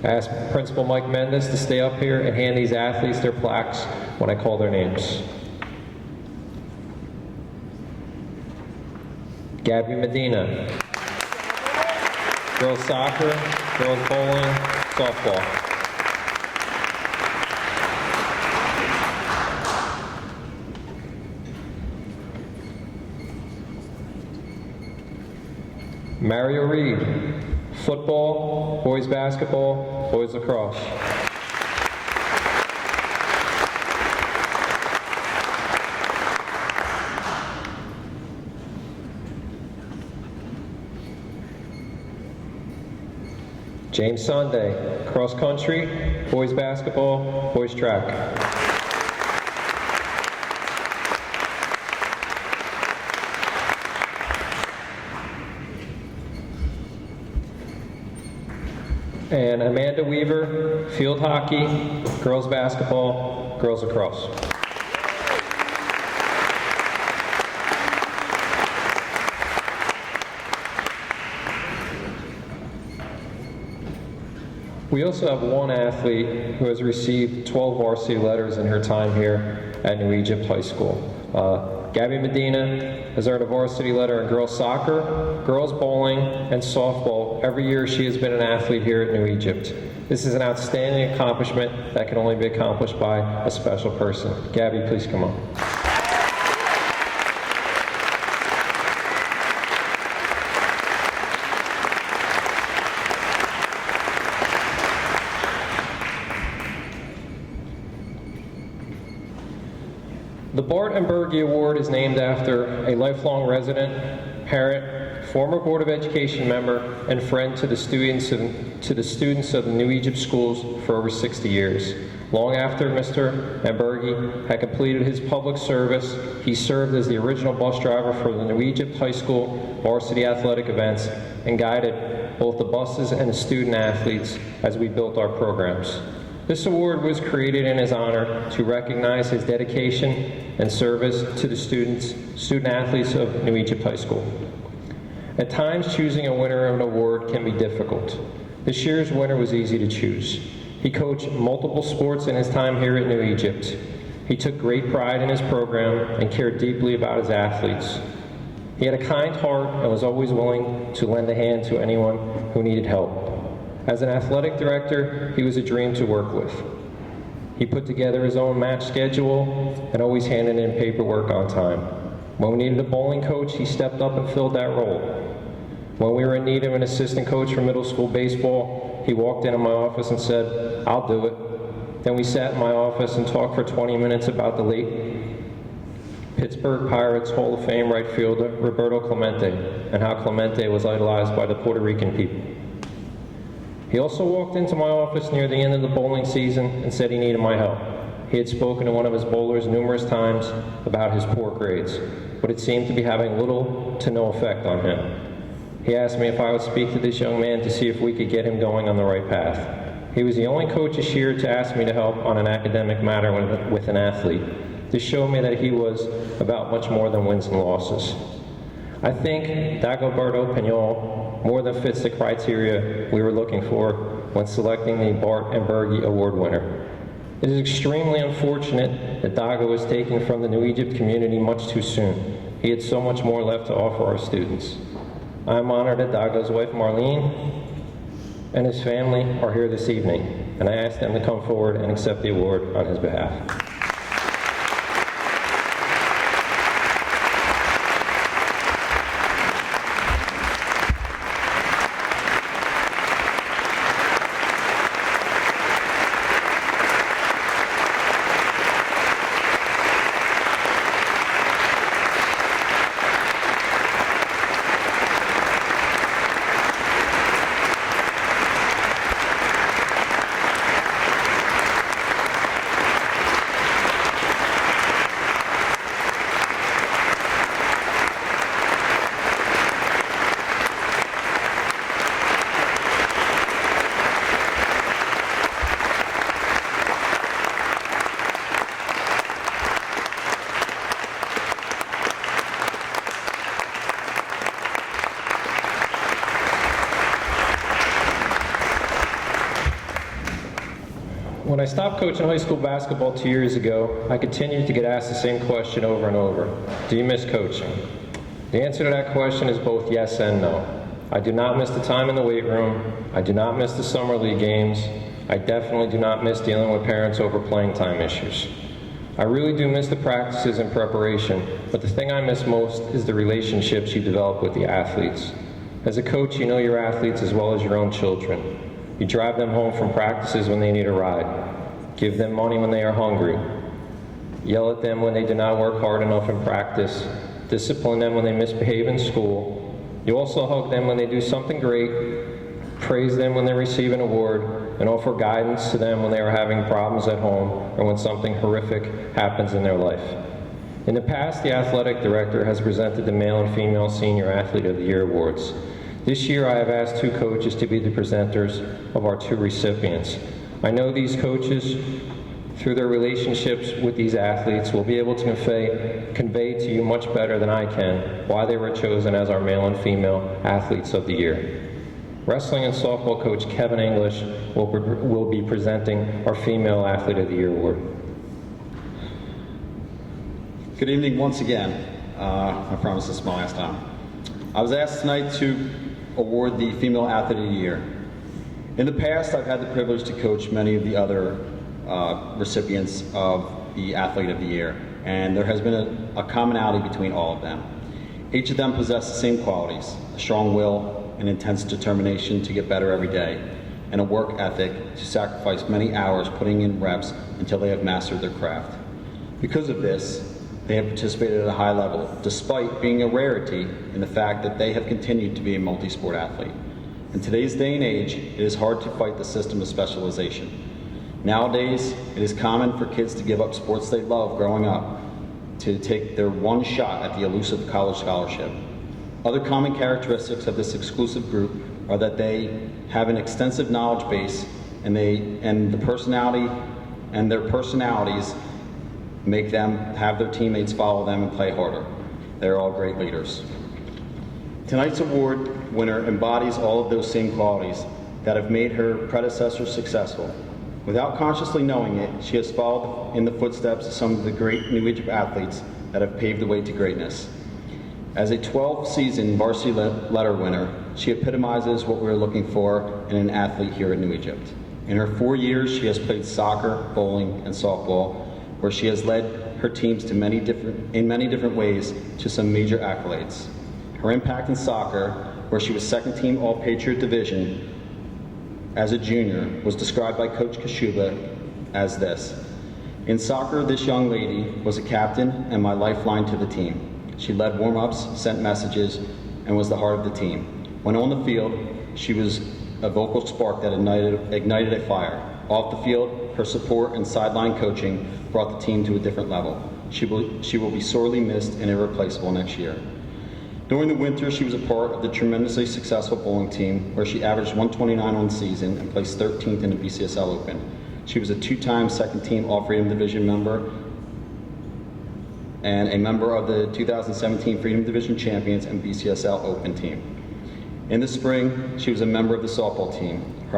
I ask Principal Mike Mendez to stay up here and hand these athletes their plaques when I call their names. Gabby Medina, girls soccer, girls bowling, softball. Mario Reed, football, boys basketball, boys lacrosse. James Sunday, cross country, boys basketball, boys track. And Amanda Weaver, field hockey, girls basketball, girls lacrosse. We also have one athlete who has received 12 varsity letters in her time here at New Egypt High School. Gabby Medina has earned a varsity letter in girls soccer, girls bowling, and softball every year she has been an athlete here at New Egypt. This is an outstanding accomplishment that can only be accomplished by a special person. Gabby, please come on. The Bart and Berge Award is named after a lifelong resident, parent, former Board of Education member, and friend to the students of the New Egypt schools for over 60 years. Long after Mr. Berge had completed his public service, he served as the original bus driver for the New Egypt High School varsity athletic events and guided both the buses and the student athletes as we built our programs. This award was created in his honor to recognize his dedication and service to the student athletes of New Egypt High School. At times, choosing a winner of an award can be difficult. This year's winner was easy to choose. He coached multiple sports in his time here at New Egypt. He took great pride in his program and cared deeply about his athletes. He had a kind heart and was always willing to lend a hand to anyone who needed help. As an athletic director, he was a dream to work with. He put together his own match schedule and always handed in paperwork on time. When we needed a bowling coach, he stepped up and filled that role. When we were in need of an assistant coach for middle school baseball, he walked into my office and said, "I'll do it." Then we sat in my office and talked for 20 minutes about the late Pittsburgh Pirates Hall of Fame right fielder Roberto Clemente and how Clemente was idolized by the Puerto Rican people. He also walked into my office near the end of the bowling season and said he needed my help. He had spoken to one of his bowlers numerous times about his poor grades, but it seemed to be having little to no effect on him. He asked me if I would speak to this young man to see if we could get him going on the right path. He was the only coach this year to ask me to help on an academic matter with an athlete. This showed me that he was about much more than wins and losses. I think Dagoberto Peñol more than fits the criteria we were looking for when selecting the Bart and Berge Award winner. It is extremely unfortunate that Dago was taken from the New Egypt community much too soon. He had so much more left to offer our students. I am honored that Dago's wife Marlene and his family are here this evening, and I ask them to come forward and accept the award on his behalf. When I stopped coaching high school basketball 2 years ago, I continued to get asked the same question over and over. Do you miss coaching? The answer to that question is both yes and no. I do not miss the time in the weight room. I do not miss the summer league games. I definitely do not miss dealing with parents over playing time issues. I really do miss the practices and preparation, but the thing I miss most is the relationships you develop with the athletes. As a coach, you know your athletes as well as your own children. You drive them home from practices when they need a ride. Give them money when they are hungry. Yell at them when they do not work hard enough in practice. Discipline them when they misbehave in school. You also hug them when they do something great. Praise them when they receive an award. And offer guidance to them when they are having problems at home or when something horrific happens in their life. In the past, the athletic director has presented the Male and Female Senior Athlete of the Year awards. This year, I have asked 2 coaches to be the presenters of our 2 recipients. I know these coaches, through their relationships with these athletes, will be able to convey to you much better than I can why they were chosen as our male and female athletes of the year. Wrestling and softball coach Kevin English will be presenting our Female Athlete of the Year award. Good evening once again. I promise this is my last time. I was asked tonight to award the Female Athlete of the Year. In the past, I've had the privilege to coach many of the other recipients of the Athlete of the Year, and there has been a commonality between all of them. Each of them possess the same qualities: a strong will, an intense determination to get better every day, and a work ethic to sacrifice many hours putting in reps until they have mastered their craft. Because of this, they have participated at a high level, despite being a rarity in the fact that they have continued to be a multi-sport athlete. In today's day and age, it is hard to fight the system of specialization. Nowadays, it is common for kids to give up sports they love growing up to take their one shot at the elusive college scholarship. Other common characteristics of this exclusive group are that they have an extensive knowledge base, and their personalities make them have their teammates follow them and play harder. They're all great leaders. Tonight's award winner embodies all of those same qualities that have made her predecessors successful. Without consciously knowing it, she has followed in the footsteps of some of the great New Egypt athletes that have paved the way to greatness. As a 12-season varsity letter winner, she epitomizes what we're looking for in an athlete here at New Egypt. In her 4 years, she has played soccer, bowling, and softball, where she has led her teams to many different ways to some major accolades. Her impact in soccer, where she was second team All-Patriot Division as a junior, was described by Coach Kashuba as this: "In soccer, this young lady was a captain and my lifeline to the team. She led warm-ups, sent messages, and was the heart of the team. When on the field, she was a vocal spark that ignited a fire. Off the field, her support and sideline coaching brought the team to a different level. She will be sorely missed and irreplaceable next year." During the winter, she was a part of the tremendously successful bowling team, where she averaged 129 on the season and placed 13th in the BCSL Open. She was a 2-time second-team All-Freedom Division member and a member of the 2017 Freedom Division Champions and BCSL Open team. In the spring, she was a member of the softball team. Her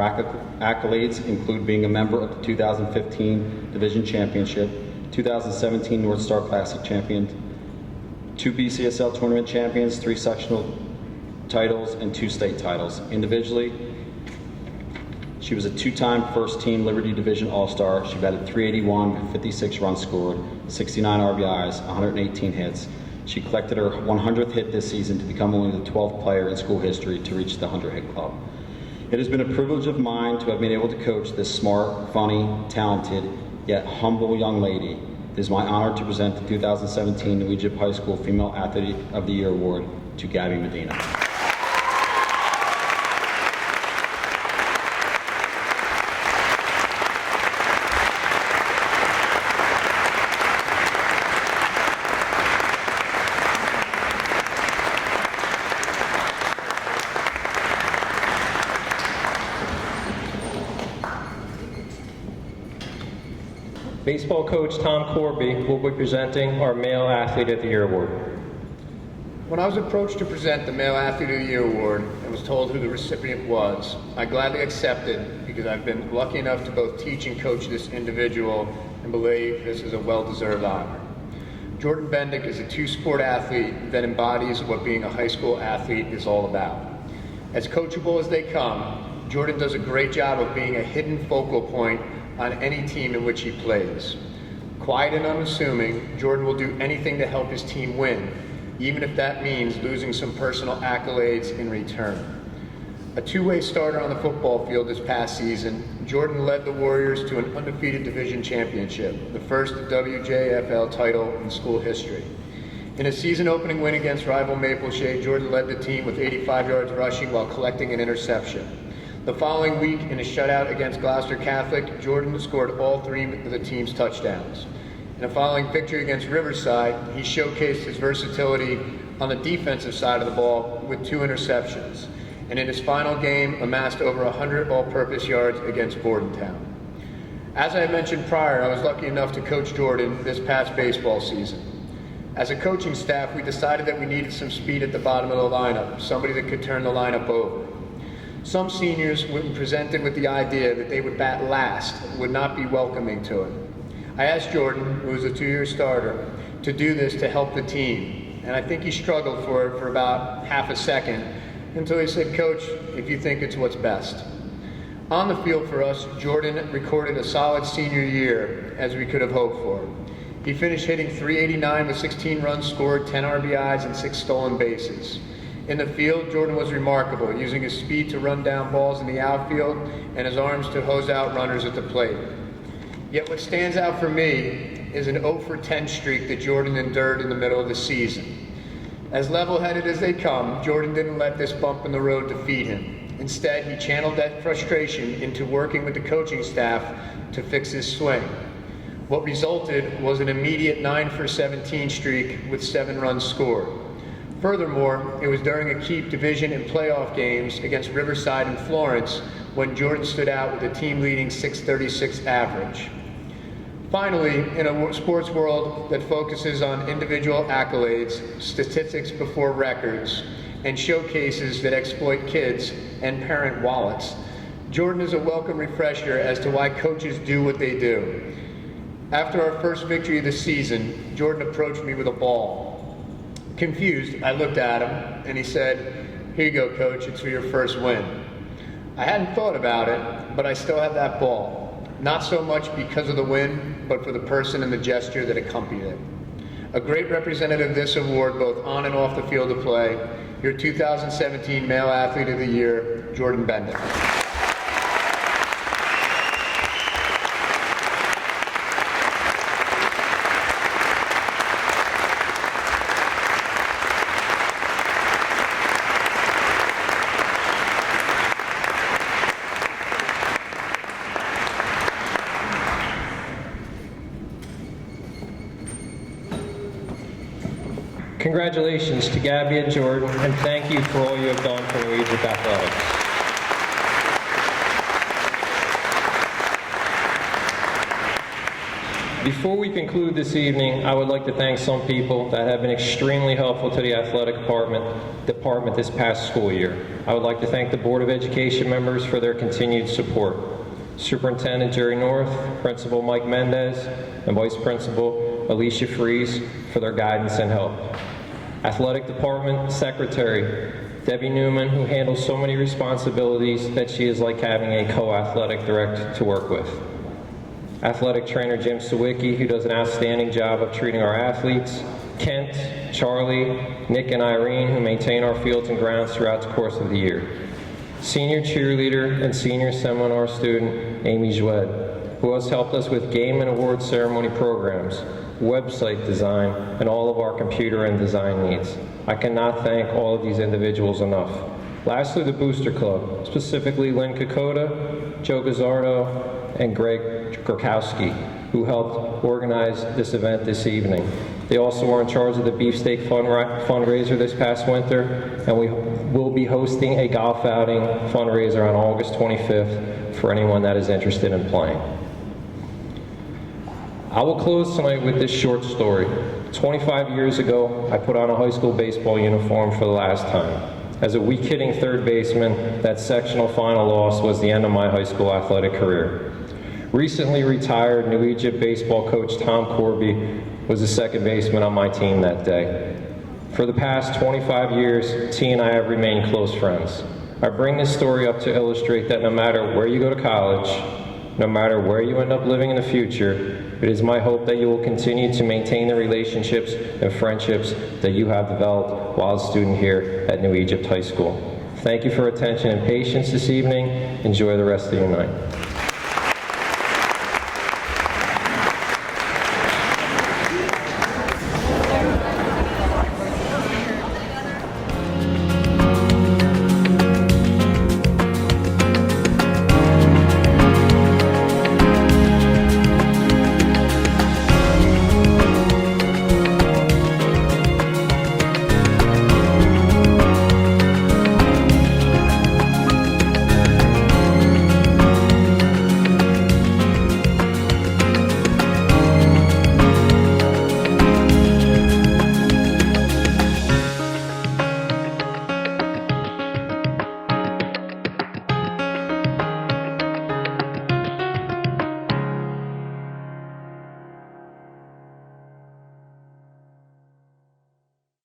accolades include being a member of the 2015 Division Championship, 2017 North Star Classic champion, 2 BCSL tournament champions, 3 sectional titles, and 2 state titles. Individually, she was a 2-time first-team Liberty Division All-Star. She batted .381 with 56 runs scored, 69 RBIs, 118 hits. She collected her 100th hit this season to become only the 12th player in school history to reach the 100-hit club. It has been a privilege of mine to have been able to coach this smart, funny, talented, yet humble young lady. It is my honor to present the 2017 New Egypt High School Female Athlete of the Year Award to Gabby Medina. Baseball coach Tom Corby will be presenting our Male Athlete of the Year award. When I was approached to present the Male Athlete of the Year award and was told who the recipient was, I gladly accepted because I've been lucky enough to both teach and coach this individual and believe this is a well-deserved honor. Jordan Bendick is a 2-sport athlete that embodies what being a high school athlete is all about. As coachable as they come, Jordan does a great job of being a hidden focal point on any team in which he plays. Quiet and unassuming, Jordan will do anything to help his team win, even if that means losing some personal accolades in return. A 2-way starter on the football field this past season, Jordan led the Warriors to an undefeated division championship, the first WJFL title in school history. In a season-opening win against rival Maple Shade, Jordan led the team with 85 yards rushing while collecting an interception. The following week, in a shutout against Gloucester Catholic, Jordan scored all 3 of the team's touchdowns. In a following victory against Riverside, he showcased his versatility on the defensive side of the ball with 2 interceptions. and in his final game amassed over 100 all-purpose yards against Bordentown. As I mentioned prior, I was lucky enough to coach Jordan this past baseball season. As a coaching staff, we decided that we needed some speed at the bottom of the lineup, somebody that could turn the lineup over. Some seniors, when presented with the idea that they would bat last, would not be welcoming to it. I asked Jordan, who was a 2-year starter, to do this to help the team, and I think he struggled for it for about half a second until he said, "Coach, if you think it's what's best." On the field for us, Jordan recorded a solid senior year, as we could have hoped for. He finished hitting .389 with 16 runs scored, 10 RBIs, and 6 stolen bases. In the field, Jordan was remarkable, using his speed to run down balls in the outfield and his arms to hose out runners at the plate. Yet what stands out for me is an 0 for 10 streak that Jordan endured in the middle of the season. As level-headed as they come, Jordan didn't let this bump in the road defeat him. Instead, he channeled that frustration into working with the coaching staff to fix his swing. What resulted was an immediate 9 for 17 streak with 7 runs scored. Furthermore, it was during a Keep division and playoff games against Riverside and Florence when Jordan stood out with a team-leading .636 average. Finally, in a sports world that focuses on individual accolades, statistics before records, and showcases that exploit kids and parent wallets, Jordan is a welcome refresher as to why coaches do what they do. After our first victory of the season, Jordan approached me with a ball. Confused, I looked at him and he said, "Here you go, Coach, it's for your first win." I hadn't thought about it, but I still have that ball. Not so much because of the win, but for the person and the gesture that accompanied it. A great representative of this award, both on and off the field of play, your 2017 Male Athlete of the Year, Jordan Bendit. Congratulations to Gabby and Jordan, and thank you for all you have done for New Egypt Athletics. Before we conclude this evening, I would like to thank some people that have been extremely helpful to the athletic department this past school year. I would like to thank the Board of Education members for their continued support. Superintendent Jerry North, Principal Mike Mendez, and Vice Principal Alicia Fries for their guidance and help. Athletic Department Secretary Debbie Newman, who handles so many responsibilities that she is like having a co-athletic director to work with. Athletic Trainer Jim Sawicki, who does an outstanding job of treating our athletes. Kent, Charlie, Nick, and Irene, who maintain our fields and grounds throughout the course of the year. Senior cheerleader and senior seminar student Amy Joued, who has helped us with game and award ceremony programs, website design, and all of our computer and design needs. I cannot thank all of these individuals enough. Lastly, the Booster Club, specifically Lynn Kokoda, Joe Gazzardo, and Greg Gorkowski, who helped organize this event this evening. They also were in charge of the beefsteak fundraiser this past winter, and we will be hosting a golf outing fundraiser on August 25th for anyone that is interested in playing. I will close tonight with this short story. 25 years ago, I put on a high school baseball uniform for the last time. As a weak-hitting third baseman, that sectional final loss was the end of my high school athletic career. Recently retired New Egypt baseball coach Tom Corby was the second baseman on my team that day. For the past 25 years, T and I have remained close friends. I bring this story up to illustrate that no matter where you go to college, no matter where you end up living in the future, it is my hope that you will continue to maintain the relationships and friendships that you have developed while a student here at New Egypt High School. Thank you for your attention and patience this evening. Enjoy the rest of your night.